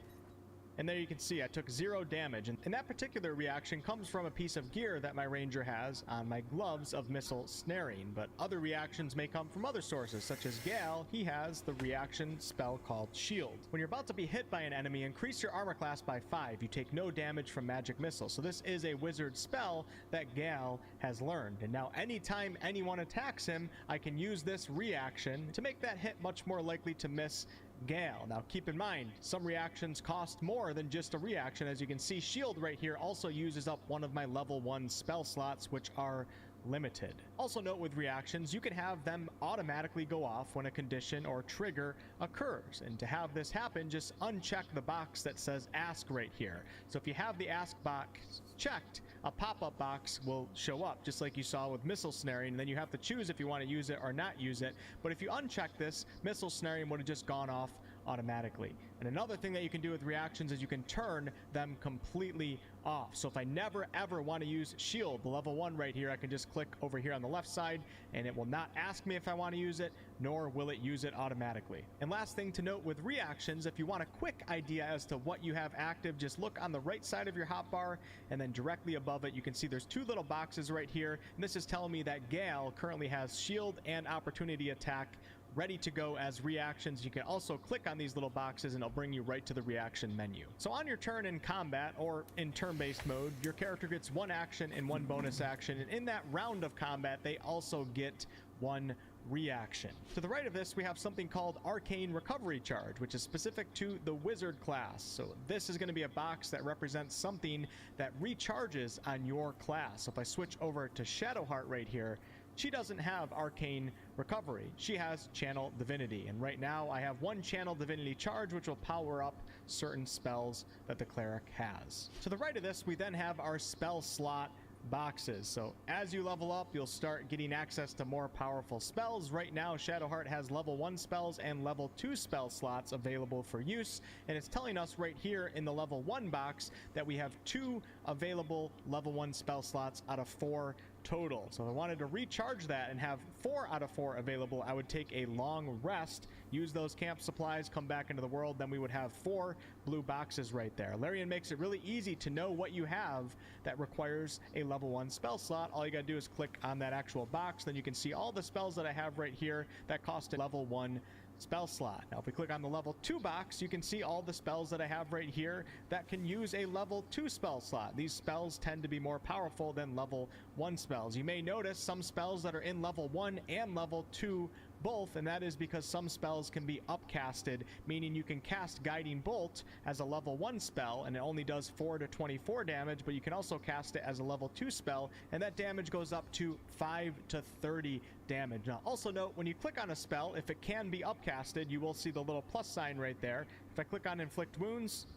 And there you can see I took 0 damage, and that particular reaction comes from a piece of gear that my ranger has on my gloves of Missile Snaring, but other reactions may come from other sources, such as Gale. He has the reaction spell called Shield. When you're about to be hit by an enemy, increase your armor class by 5. You take no damage from magic missile. So this is a wizard spell that Gale has learned, and now anytime anyone attacks him, I can use this reaction to make that hit much more likely to miss Gale. Now keep in mind, some reactions cost more than just a reaction. As you can see, Shield right here also uses up one of my level 1 spell slots, which are limited. Also note with reactions, you can have them automatically go off when a condition or trigger occurs. And to have this happen, just uncheck the box that says ask right here. So if you have the ask box checked, a pop-up box will show up, just like you saw with Missile Snaring, and then you have to choose if you want to use it or not use it. But if you uncheck this, Missile Snaring would have just gone off automatically. And another thing that you can do with reactions is you can turn them completely off. So if I never ever want to use shield, the level 1 right here, I can just click over here on the left side and it will not ask me if I want to use it, nor will it use it automatically. And last thing to note with reactions, if you want a quick idea as to what you have active, just look on the right side of your hotbar, and then directly above it you can see there's 2 little boxes right here, and this is telling me that Gale currently has shield and opportunity attack ready to go as reactions. You can also click on these little boxes and it'll bring you right to the reaction menu. So on your turn in combat or in turn-based mode, your character gets 1 action and 1 bonus action, and in that round of combat they also get 1 reaction. To the right of this we have something called Arcane Recovery Charge, which is specific to the Wizard class. So this is going to be a box that represents something that recharges on your class. So if I switch over to Shadowheart right here, she doesn't have Arcane Recovery. She has Channel Divinity, and right now I have 1 Channel Divinity charge which will power up certain spells that the cleric has. To the right of this we then have our spell slot boxes. So as you level up, you'll start getting access to more powerful spells. Right now Shadowheart has level 1 spells and level 2 spell slots available for use, and it's telling us right here in the level 1 box that we have 2 available level 1 spell slots out of 4 total. So if I wanted to recharge that and have 4 out of 4 available, I would take a long rest, use those camp supplies, come back into the world, then we would have 4 blue boxes right there. Larian makes it really easy to know what you have that requires a level 1 spell slot. All you gotta do is click on that actual box, then you can see all the spells that I have right here that cost a level 1 spell slot. Now if we click on the level 2 box, you can see all the spells that I have right here that can use a level 2 spell slot. These spells tend to be more powerful than level 1 spells. You may notice some spells that are in level 1 and level 2 both, and that is because some spells can be upcasted, meaning you can cast Guiding Bolt as a level 1 spell and it only does 4 to 24 damage, but you can also cast it as a level 2 spell and that damage goes up to 5 to 30 damage. Now also note, when you click on a spell, if it can be upcasted, you will see the little plus sign right there. If I click on Inflict Wounds,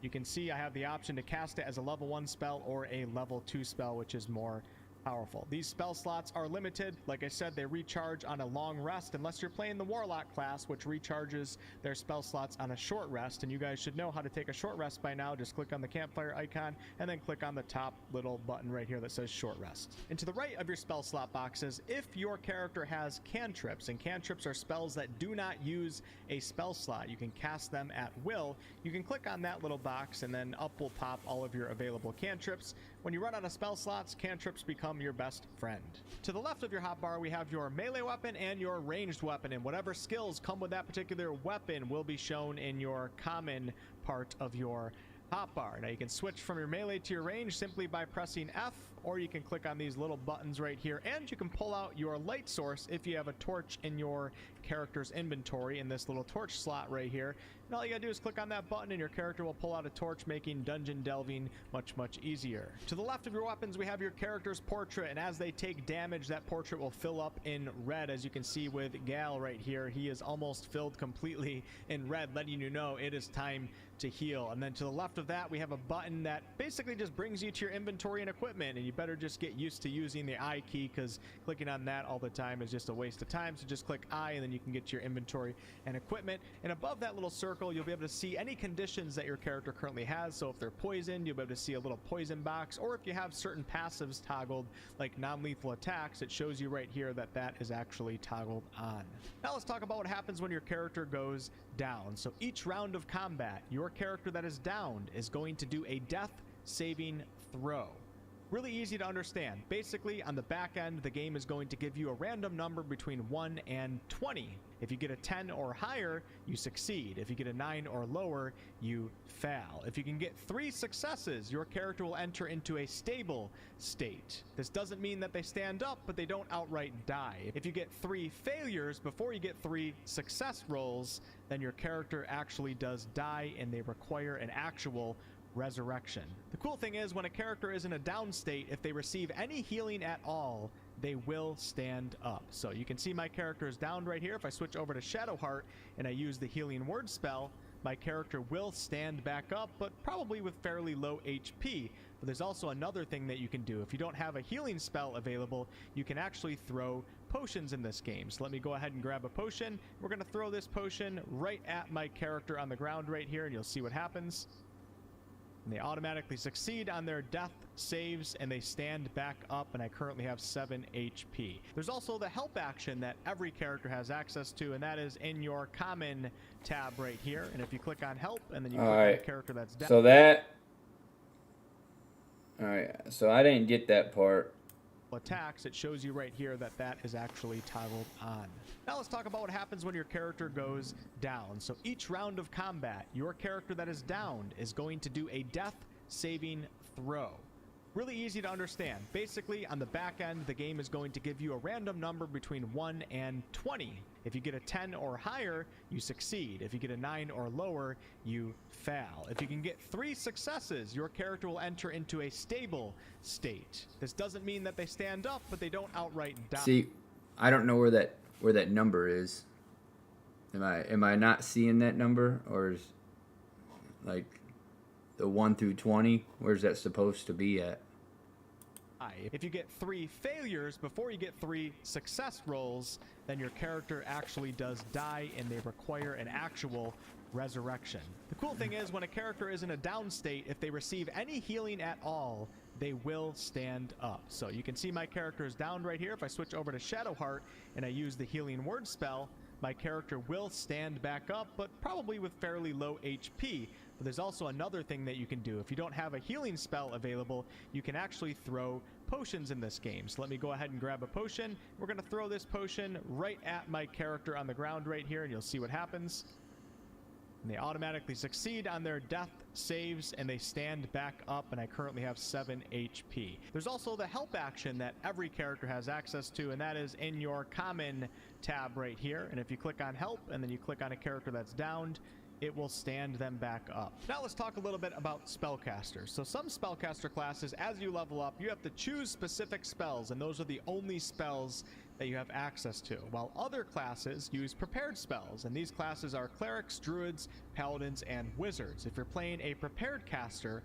you can see I have the option to cast it as a level 1 spell or a level 2 spell, which is more powerful. These spell slots are limited. Like I said, they recharge on a long rest unless you're playing the Warlock class, which recharges their spell slots on a short rest, and you guys should know how to take a short rest by now. Just click on the campfire icon and then click on the top little button right here that says short rest. And to the right of your spell slot boxes, if your character has cantrips, and cantrips are spells that do not use a spell slot, you can cast them at will, you can click on that little box and then up will pop all of your available cantrips. When you run out of spell slots, cantrips become your best friend. To the left of your hotbar, we have your melee weapon and your ranged weapon, and whatever skills come with that particular weapon will be shown in your common part of your hotbar. Now you can switch from your melee to your range simply by pressing F, or you can click on these little buttons right here, and you can pull out your light source if you have a torch in your character's inventory in this little torch slot right here. And all you gotta do is click on that button and your character will pull out a torch, making dungeon delving much easier. To the left of your weapons, we have your character's portrait, and as they take damage, that portrait will fill up in red. As you can see with Gal right here, he is almost filled completely in red, letting you know it is time to heal. And then to the left of that, we have a button that basically just brings you to your inventory and equipment, and you better just get used to using the I key, because clicking on that all the time is just a waste of time. So just click I and then you can get to your inventory and equipment, and above that little circle you'll be able to see any conditions that your character currently has. So if they're poisoned, you'll be able to see a little poison box, or if you have certain passives toggled like non-lethal attacks, it shows you right here that that is actually toggled on. Now let's talk about what happens when your character goes down. So each round of combat, your character that is downed is going to do a death saving throw. Really easy to understand. Basically, on the back end, the game is going to give you a random number between 1 and 20. If you get a 10 or higher, you succeed. If you get a 9 or lower, you fail. If you can get 3 successes, your character will enter into a stable state. This doesn't mean that they stand up, but they don't outright die. If you get 3 failures before you get 3 success rolls, then your character actually does die and they require an actual resurrection. The cool thing is, when a character is in a down state, if they receive any healing at all, they will stand up. So you can see my character is downed right here. If I switch over to Shadowheart and I use the healing word spell, my character will stand back up, but probably with fairly low HP. But there's also another thing that you can do. If you don't have a healing spell available, you can actually throw potions in this game. So let me go ahead and grab a potion. We're going to throw this potion right at my character on the ground right here, and you'll see what happens. And they automatically succeed on their death saves, and they stand back up, and I currently have 7 HP. There's also the help action that every character has access to, and that is in your common tab right here. And if you click on help, and then you click on the character that's down. So that... Alright, so I didn't get that part. Attacks, it shows you right here that that is actually toggled on. Now let's talk about what happens when your character goes down. So each round of combat, your character that is downed is going to do a death saving throw. Really easy to understand. Basically, on the back end, the game is going to give you a random number between 1 and 20. If you get a 10 or higher, you succeed. If you get a 9 or lower, you fail. If you can get 3 successes, your character will enter into a stable state. This doesn't mean that they stand up, but they don't outright die. See, I don't know where that number is. Am I not seeing that number, or is like the 1 through 20? Where's that supposed to be at? If you get 3 failures before you get 3 success rolls, then your character actually does die, and they require an actual resurrection. The cool thing is, when a character is in a down state, if they receive any healing at all, they will stand up. So you can see my character is down right here. If I switch over to Shadowheart and I use the healing word spell, my character will stand back up, but probably with fairly low HP. But there's also another thing that you can do. If you don't have a healing spell available, you can actually throw potions in this game. So let me go ahead and grab a potion. We're going to throw this potion right at my character on the ground right here, and you'll see what happens. And they automatically succeed on their death saves, and they stand back up, and I currently have 7 HP. There's also the help action that every character has access to, and that is in your common tab right here. And if you click on help, and then you click on a character that's downed, it will stand them back up. Now let's talk a little bit about spellcasters. So some spellcaster classes, as you level up, you have to choose specific spells, and those are the only spells that you have access to, while other classes use prepared spells, and these classes are clerics, druids, paladins, and wizards. If you're playing a prepared caster,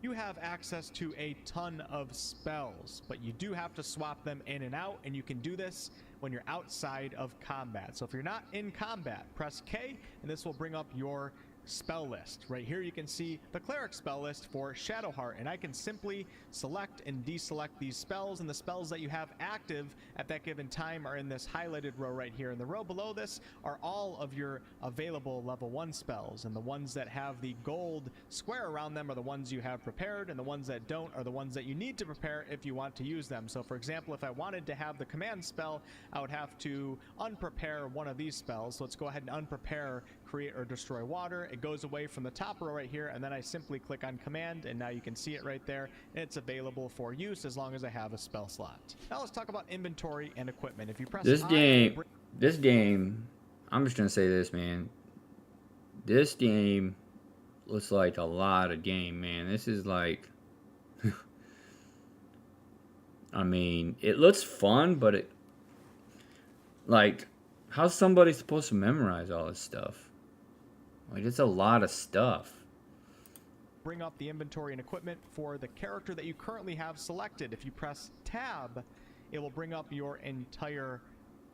you have access to a ton of spells, but you do have to swap them in and out, and you can do this when you're outside of combat. So if you're not in combat, press K, and this will bring up your spell list. Right here you can see the cleric spell list for Shadowheart, and I can simply select and deselect these spells, and the spells that you have active at that given time are in this highlighted row right here. And the row below this are all of your available level 1 spells, and the ones that have the gold square around them are the ones you have prepared, and the ones that don't are the ones that you need to prepare if you want to use them. So for example, if I wanted to have the command spell, I would have to unprepare one of these spells. So let's go ahead and unprepare create or destroy water. It goes away from the top row right here, and then I simply click on command, and now you can see it right there, and it's available for use as long as I have a spell slot. Now let's talk about inventory and equipment. If you press this game, I'm just gonna say this, man. This game looks like a lot of game, man. This is like, I mean, it looks fun, but it, like, how's somebody supposed to memorize all this stuff? Like, it's a lot of stuff. Bring up the inventory and equipment for the character that you currently have selected. If you press tab, it will bring up your entire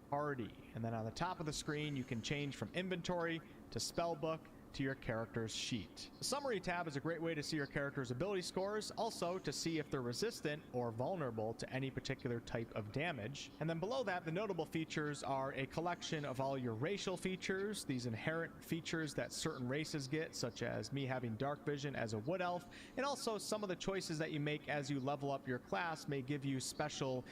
party. And then on the top of the screen, you can change from inventory to spellbook to your character's sheet. The summary tab is a great way to see your character's ability scores, also to see if they're resistant or vulnerable to any particular type of damage. And then below that, the notable features are a collection of all your racial features, these inherent features that certain races get, such as me having dark vision as a wood elf, and also some of the choices that you make as you level up your class may give you special,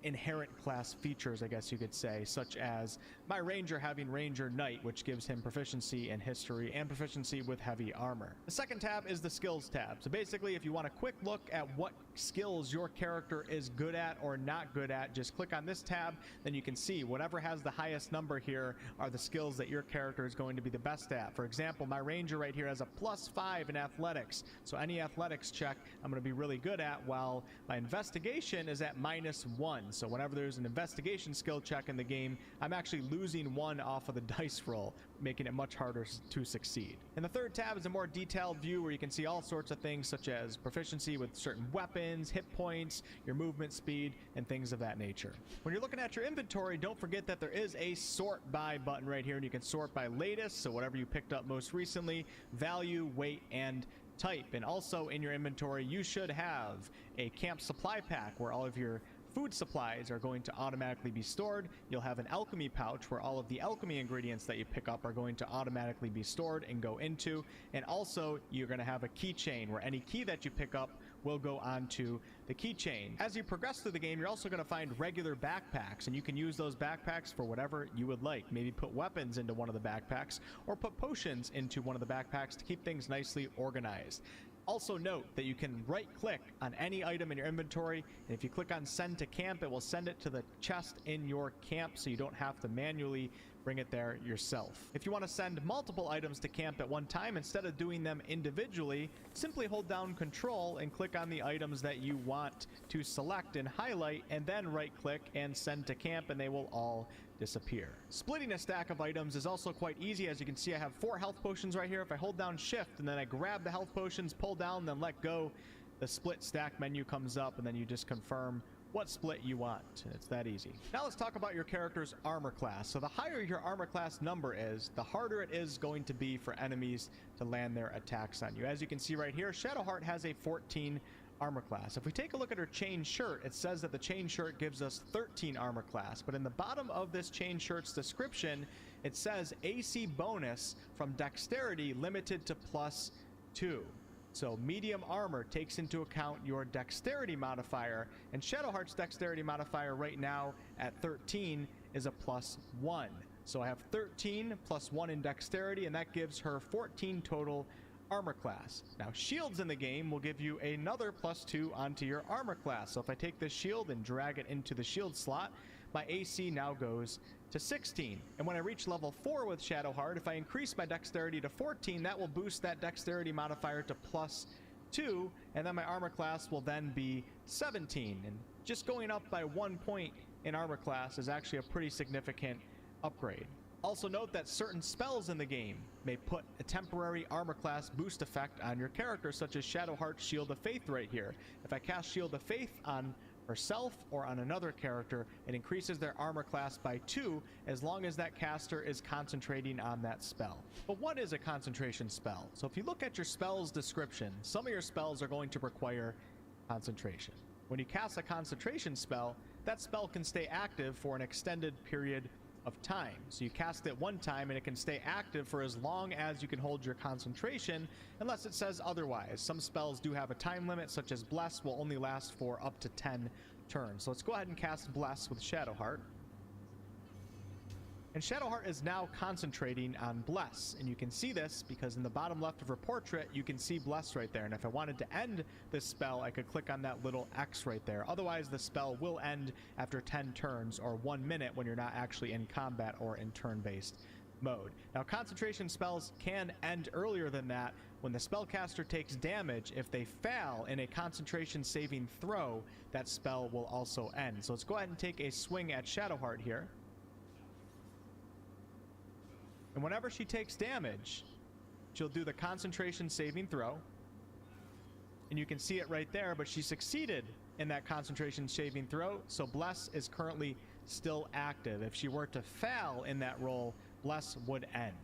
inherent class features, I guess you could say, such as my ranger having ranger knight, which gives him proficiency in history and proficiency with heavy armor. The second tab is the skills tab. So basically, if you want a quick look at what skills your character is good at or not good at, just click on this tab, then you can see whatever has the highest number here are the skills that your character is going to be the best at. For example, my ranger right here has a +5 in athletics, so any athletics check I'm going to be really good at, while my investigation is at -1. So whenever there's an investigation skill check in the game, I'm actually losing 1 off of the dice roll, making it much harder to succeed. And the third tab is a more detailed view where you can see all sorts of things such as proficiency with certain weapons, hit points, your movement speed, and things of that nature. When you're looking at your inventory, don't forget that there is a sort by button right here, and you can sort by latest, so whatever you picked up most recently, value, weight, and type. And also in your inventory, you should have a camp supply pack where all of your food supplies are going to automatically be stored. You'll have an alchemy pouch where all of the alchemy ingredients that you pick up are going to automatically be stored and go into. And also you're going to have a keychain where any key that you pick up will go onto the keychain. As you progress through the game, you're also going to find regular backpacks, and you can use those backpacks for whatever you would like. Maybe put weapons into one of the backpacks or put potions into one of the backpacks to keep things nicely organized. Also note that you can right click on any item in your inventory, and if you click on send to camp, it will send it to the chest in your camp, so you don't have to manually bring it there yourself. If you want to send multiple items to camp at one time, instead of doing them individually, simply hold down control and click on the items that you want to select and highlight, and then right click and send to camp, and they will all disappear. Splitting a stack of items is also quite easy. As you can see, I have 4 health potions right here. If I hold down shift and then I grab the health potions, pull down, then let go, the split stack menu comes up, and then you just confirm what split you want. It's that easy. Now let's talk about your character's armor class. So the higher your armor class number is, the harder it is going to be for enemies to land their attacks on you. As you can see right here, Shadowheart has a 14 armor class. If we take a look at her chain shirt, it says that the chain shirt gives us 13 armor class, but in the bottom of this chain shirt's description, it says AC bonus from dexterity limited to +2. So medium armor takes into account your dexterity modifier, and Shadowheart's dexterity modifier right now at 13 is a +1. So I have 13 + 1 in dexterity, and that gives her 14 total armor class. Now shields in the game will give you another +2 onto your armor class. So if I take this shield and drag it into the shield slot, my AC now goes to 16. And when I reach level 4 with Shadowheart, if I increase my dexterity to 14, that will boost that dexterity modifier to +2, and then my armor class will then be 17. And just going up by 1 point in armor class is actually a pretty significant upgrade. Also note that certain spells in the game may put a temporary armor class boost effect on your character, such as Shadowheart's Shield of Faith right here. If I cast Shield of Faith on herself or on another character, it increases their armor class by 2 as long as that caster is concentrating on that spell. But what is a concentration spell? So if you look at your spell's description, some of your spells are going to require concentration. When you cast a concentration spell, that spell can stay active for an extended period of time. So you cast it one time and it can stay active for as long as you can hold your concentration, unless it says otherwise. Some spells do have a time limit, such as Bless will only last for up to 10 turns. So let's go ahead and cast Bless with Shadowheart. And Shadowheart is now concentrating on Bless, and you can see this because in the bottom left of her portrait you can see Bless right there, and if I wanted to end this spell I could click on that little X right there. Otherwise the spell will end after 10 turns or 1 minute when you're not actually in combat or in turn-based mode. Now concentration spells can end earlier than that. When the spellcaster takes damage, if they fail in a concentration saving throw, that spell will also end. So let's go ahead and take a swing at Shadowheart here. And whenever she takes damage, she'll do the concentration saving throw. And you can see it right there, but she succeeded in that concentration saving throw, so Bless is currently still active. If she were to fail in that roll, Bless would end.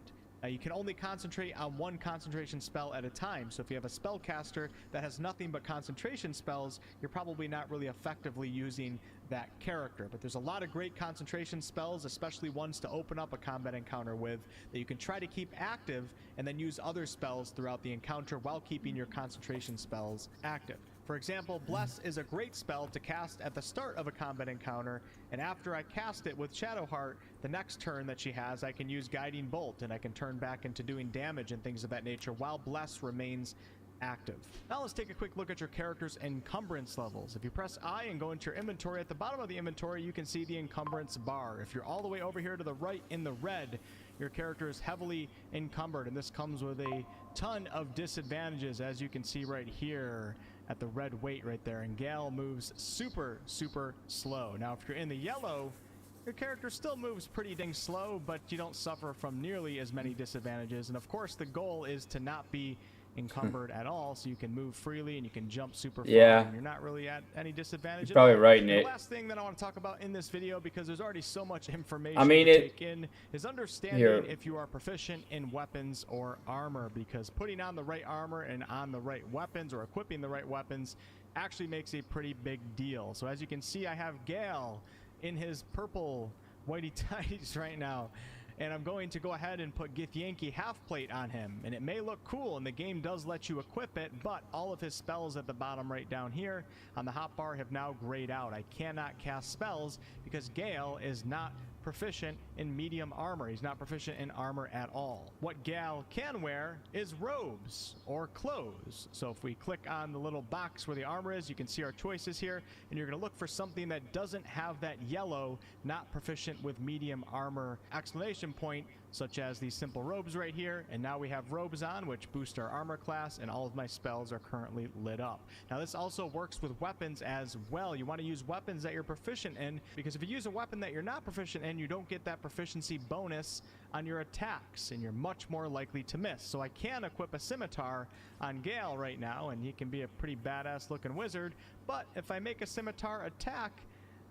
Now you can only concentrate on one concentration spell at a time, so if you have a spellcaster that has nothing but concentration spells, you're probably not really effectively using that character. But there's a lot of great concentration spells, especially ones to open up a combat encounter with, that you can try to keep active and then use other spells throughout the encounter while keeping your concentration spells active. For example, Bless is a great spell to cast at the start of a combat encounter, and after I cast it with Shadowheart, the next turn that she has, I can use Guiding Bolt, and I can turn back into doing damage and things of that nature while Bless remains active. Now let's take a quick look at your character's encumbrance levels. If you press I and go into your inventory, at the bottom of the inventory you can see the encumbrance bar. If you're all the way over here to the right in the red, your character is heavily encumbered, and this comes with a ton of disadvantages, as you can see right here at the red weight right there. And Gale moves super slow. Now if you're in the yellow, Your character still moves pretty dang slow, but you don't suffer from nearly as many disadvantages. And of course, the goal is to not be encumbered at all, so you can move freely and you can jump super far. Yeah. And you're not really at any disadvantage. You're probably at all. right, And Nick. the last thing that I want to talk about in this video, because there's already so much information I mean, to it- take in, is understanding Here. if you are proficient in weapons or armor, because putting on the right armor and on the right weapons, or equipping the right weapons, actually makes a pretty big deal. So as you can see, I have Gale in his purple whitey tights right now, and I'm going to go ahead and put Githyanki half plate on him, and it may look cool, and the game does let you equip it, but all of his spells at the bottom right down here on the hotbar have now grayed out. I cannot cast spells because Gale is not proficient in medium armor. He's not proficient in armor at all. What Gale can wear is robes or clothes. So if we click on the little box where the armor is, you can see our choices here, and you're going to look for something that doesn't have that yellow not proficient with medium armor exclamation point, such as these simple robes right here. And now we have robes on, which boost our armor class, and all of my spells are currently lit up. Now this also works with weapons as well. You want to use weapons that you're proficient in, because if you use a weapon that you're not proficient in, you don't get that proficiency bonus on your attacks, and you're much more likely to miss. So I can equip a scimitar on Gale right now, and he can be a pretty badass looking wizard, but if I make a scimitar attack,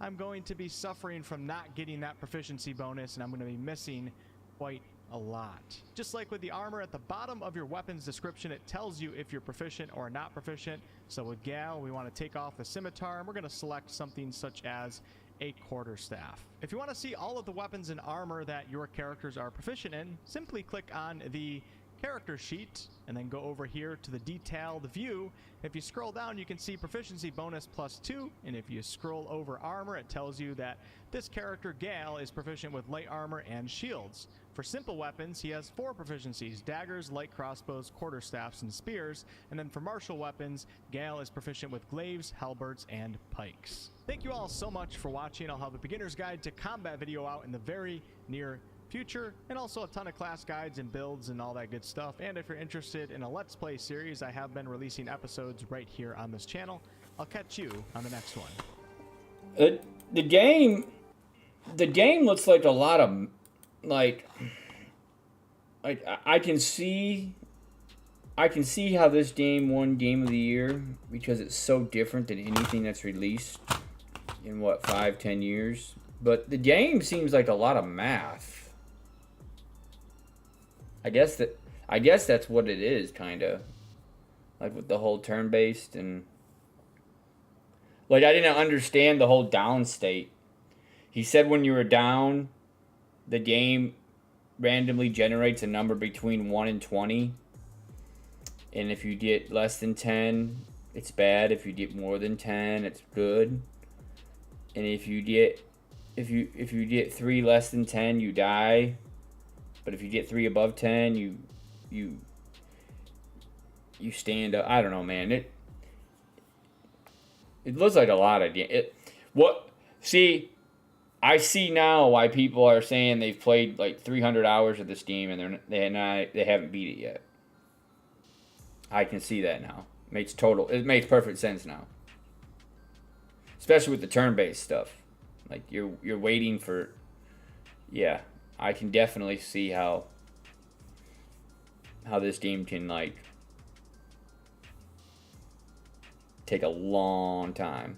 I'm going to be suffering from not getting that proficiency bonus, and I'm going to be missing quite a lot. Just like with the armor, at the bottom of your weapons description, it tells you if you're proficient or not proficient. So with Gale, we want to take off the scimitar, and we're going to select something such as a quarterstaff. If you want to see all of the weapons and armor that your characters are proficient in, simply click on the character sheet and then go over here to the detailed view. If you scroll down, you can see proficiency bonus +2, and if you scroll over armor, it tells you that this character Gale is proficient with light armor and shields. For simple weapons, he has 4 proficiencies: daggers, light crossbows, quarterstaffs, and spears. And then for martial weapons, Gale is proficient with glaives, halberds, and pikes. Thank you all so much for watching. I'll have a beginner's guide to combat video out in the very near future, and also a ton of class guides and builds and all that good stuff. And if you're interested in a Let's Play series, I have been releasing episodes right here on this channel. I'll catch you on the next one. The game looks like a lot of like I can see how this game won Game of the Year, because it's so different than anything that's released in what, 5-10 years. But the game seems like a lot of math. I guess that's what it is, kind of like with the whole turn-based, and like I didn't understand the whole down state. He said when you were down, the game randomly generates a number between 1 and 20. And if you get less than 10, it's bad. If you get more than 10, it's good. And if you get 3 less than 10, you die. But if you get 3 above 10, you stand up. I don't know, man. It looks like a lot of See, I see now why people are saying they've played like 300 hours of this game and they haven't beat it yet. I can see that now. It makes perfect sense now. Especially with the turn-based stuff. Like you're waiting for, yeah, I can definitely see how this game can like take a long time.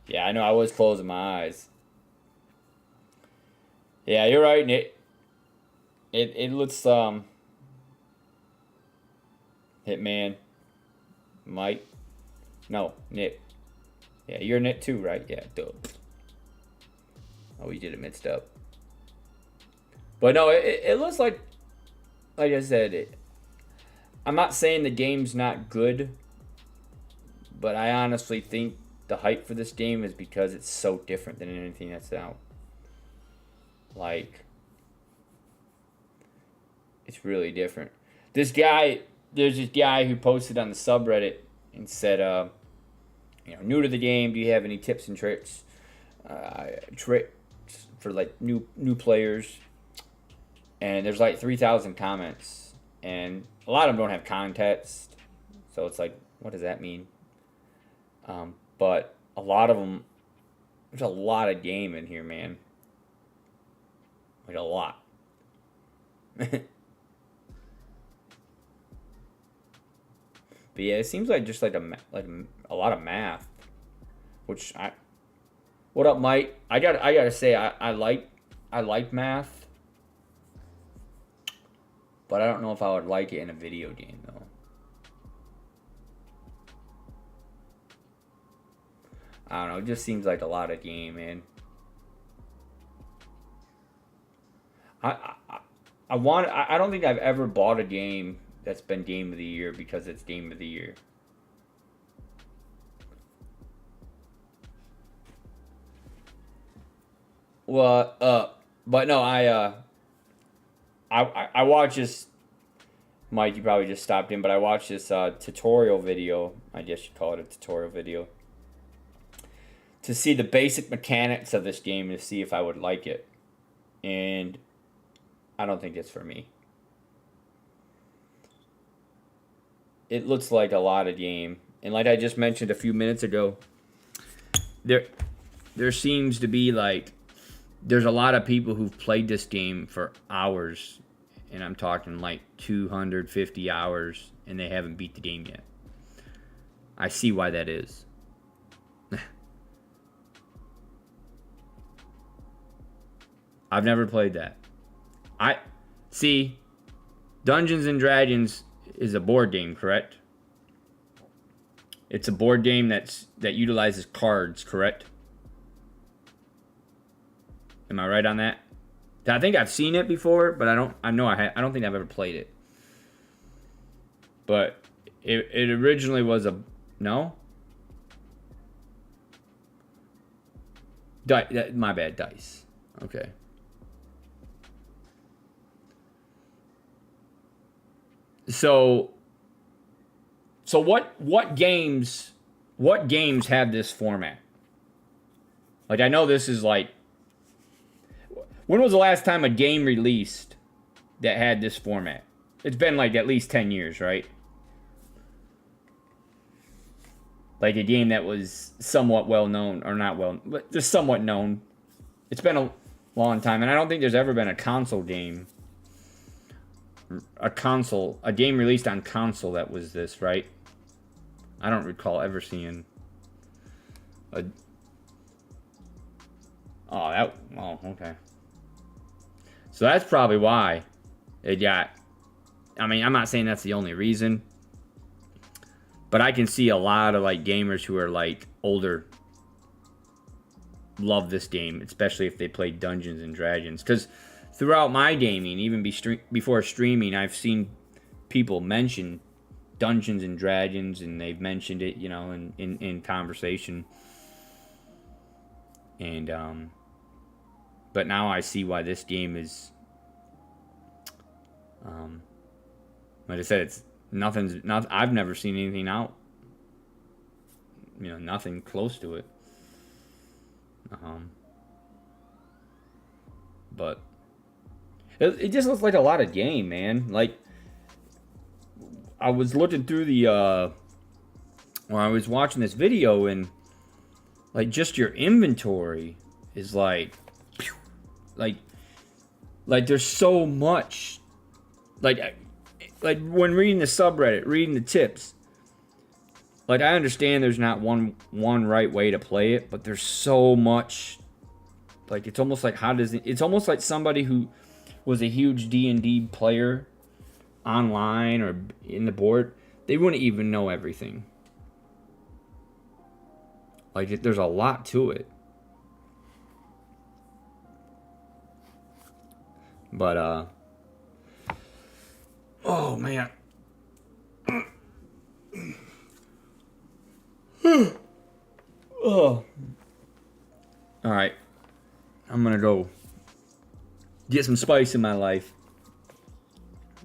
Yeah, I know, I was closing my eyes. Yeah, you're right, Nick. It looks Hitman, Mike, no, Nick. Yeah, you're Nick too, right? Yeah, duh. Oh, we did it mixed up. But no, it looks like I said, I'm not saying the game's not good, but I honestly think the hype for this game is because it's so different than anything that's out. Like, it's really different. There's this guy who posted on the subreddit and said, new to the game, do you have any tips and tricks for like new players? And there's like 3,000 comments, and a lot of them don't have context, so it's like, what does that mean? But a lot of them There's a lot of game in here, man. Like a lot. But yeah, it seems like just like a lot of math, which What up, Mike? I gotta say I like math, but I don't know if I would like it in a video game though. I don't know. It just seems like a lot of game, man. I don't think I've ever bought a game that's been Game of the Year because it's Game of the Year. Well, but no, I watched this. Mike, you probably just stopped in, but I watched this tutorial video. I guess you'd call it a tutorial video. To see the basic mechanics of this game and to see if I would like it. And I don't think it's for me. It looks like a lot of game. And like I just mentioned a few minutes ago, there seems to be like, there's a lot of people who've played this game for hours. And I'm talking like 250 hours, and they haven't beat the game yet. I see why that is. I've never played that. See, Dungeons and Dragons is a board game, correct? It's a board game that utilizes cards, correct? Am I right on that? I think I've seen it before, but I don't think I've ever played it. But it originally was a no. My bad, dice. Okay. So what games have this format? Like, I know this is like, when was the last time a game released that had this format? It's been like at least 10 years, right? Like a game that was somewhat well known, or not well, but just somewhat known. It's been a long time, and I don't think there's ever been a console game. A game released on console that was this, right? I don't recall ever seeing a... Oh, okay. So that's probably why it got... I mean, I'm not saying that's the only reason, but I can see a lot of like gamers who are like older love this game, especially if they play Dungeons and Dragons. Because throughout my gaming, even before streaming, I've seen people mention Dungeons and Dragons, and they've mentioned it, you know, in conversation. And but now I see why this game is. Like I said, it's not. I've never seen anything out. You know, nothing close to it. But it just looks like a lot of game, man. Like, I was looking through the when I was watching this video, and like just your inventory is like there's so much. Like when reading the subreddit, reading the tips, like I understand there's not one right way to play it, but there's so much. Like it's almost like it's almost like somebody who was a huge D&D player online or in the board, they wouldn't even know everything. Like there's a lot to it. But oh man. Oh. All right. I'm gonna go get some spice in my life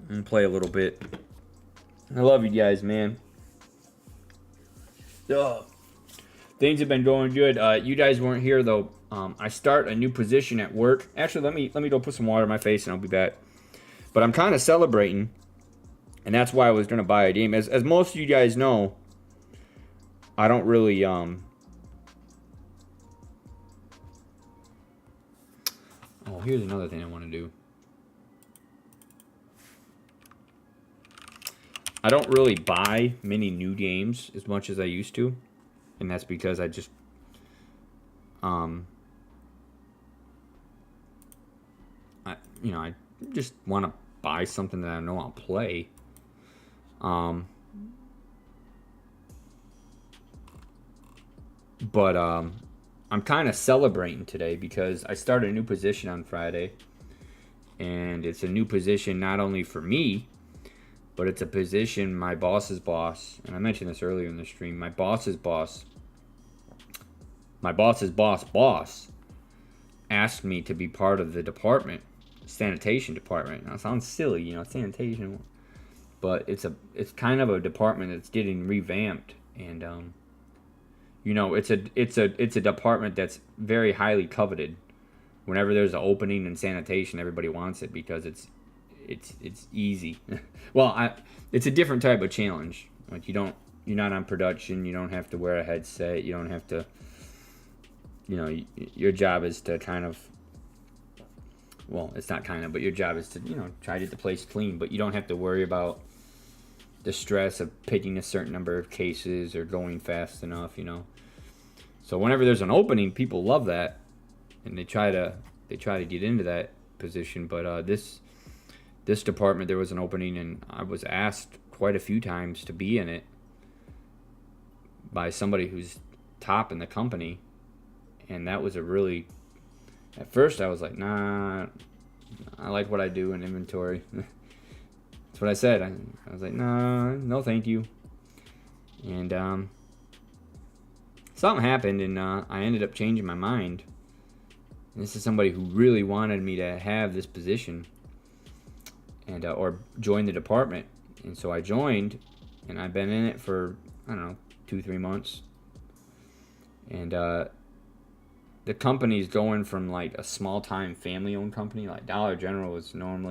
and play a little bit. I love you guys, man. Things have been going good. You guys weren't here though. I start a new position at work. Actually, let me go put some water in my face and I'll be back. But I'm kind of celebrating, and that's why I was gonna buy a game. As most of you guys know, I don't really Oh, here's another thing I want to do. I don't really buy many new games as much as I used to, and that's because I just I just want to buy something that I know I'll play. But I'm kind of celebrating today because I started a new position on Friday, and it's a new position not only for me, but it's a position my boss's boss, and I mentioned this earlier in the stream, my boss's boss asked me to be part of the department, sanitation department. Now it sounds silly, you know, sanitation, but it's kind of a department that's getting revamped, and you know, it's a department that's very highly coveted. Whenever there's an opening in sanitation, everybody wants it because it's easy. Well, it's a different type of challenge. Like you're not on production. You don't have to wear a headset. You don't have to. You know, your job is to kind of. Well, it's not kind of, but your job is to try to get the place clean. But you don't have to worry about the stress of picking a certain number of cases or going fast enough. So whenever there's an opening, people love that, and they try to get into that position. But this department, there was an opening, and I was asked quite a few times to be in it by somebody who's top in the company, and that was at first I was like, nah, I like what I do in inventory. That's what I said. I was like, nah, no thank you. And something happened, and I ended up changing my mind. And this is somebody who really wanted me to have this position, and or join the department. And so I joined, and I've been in it for, I don't know, 2-3 months. And the company's going from like a small time family owned company, like Dollar General is normally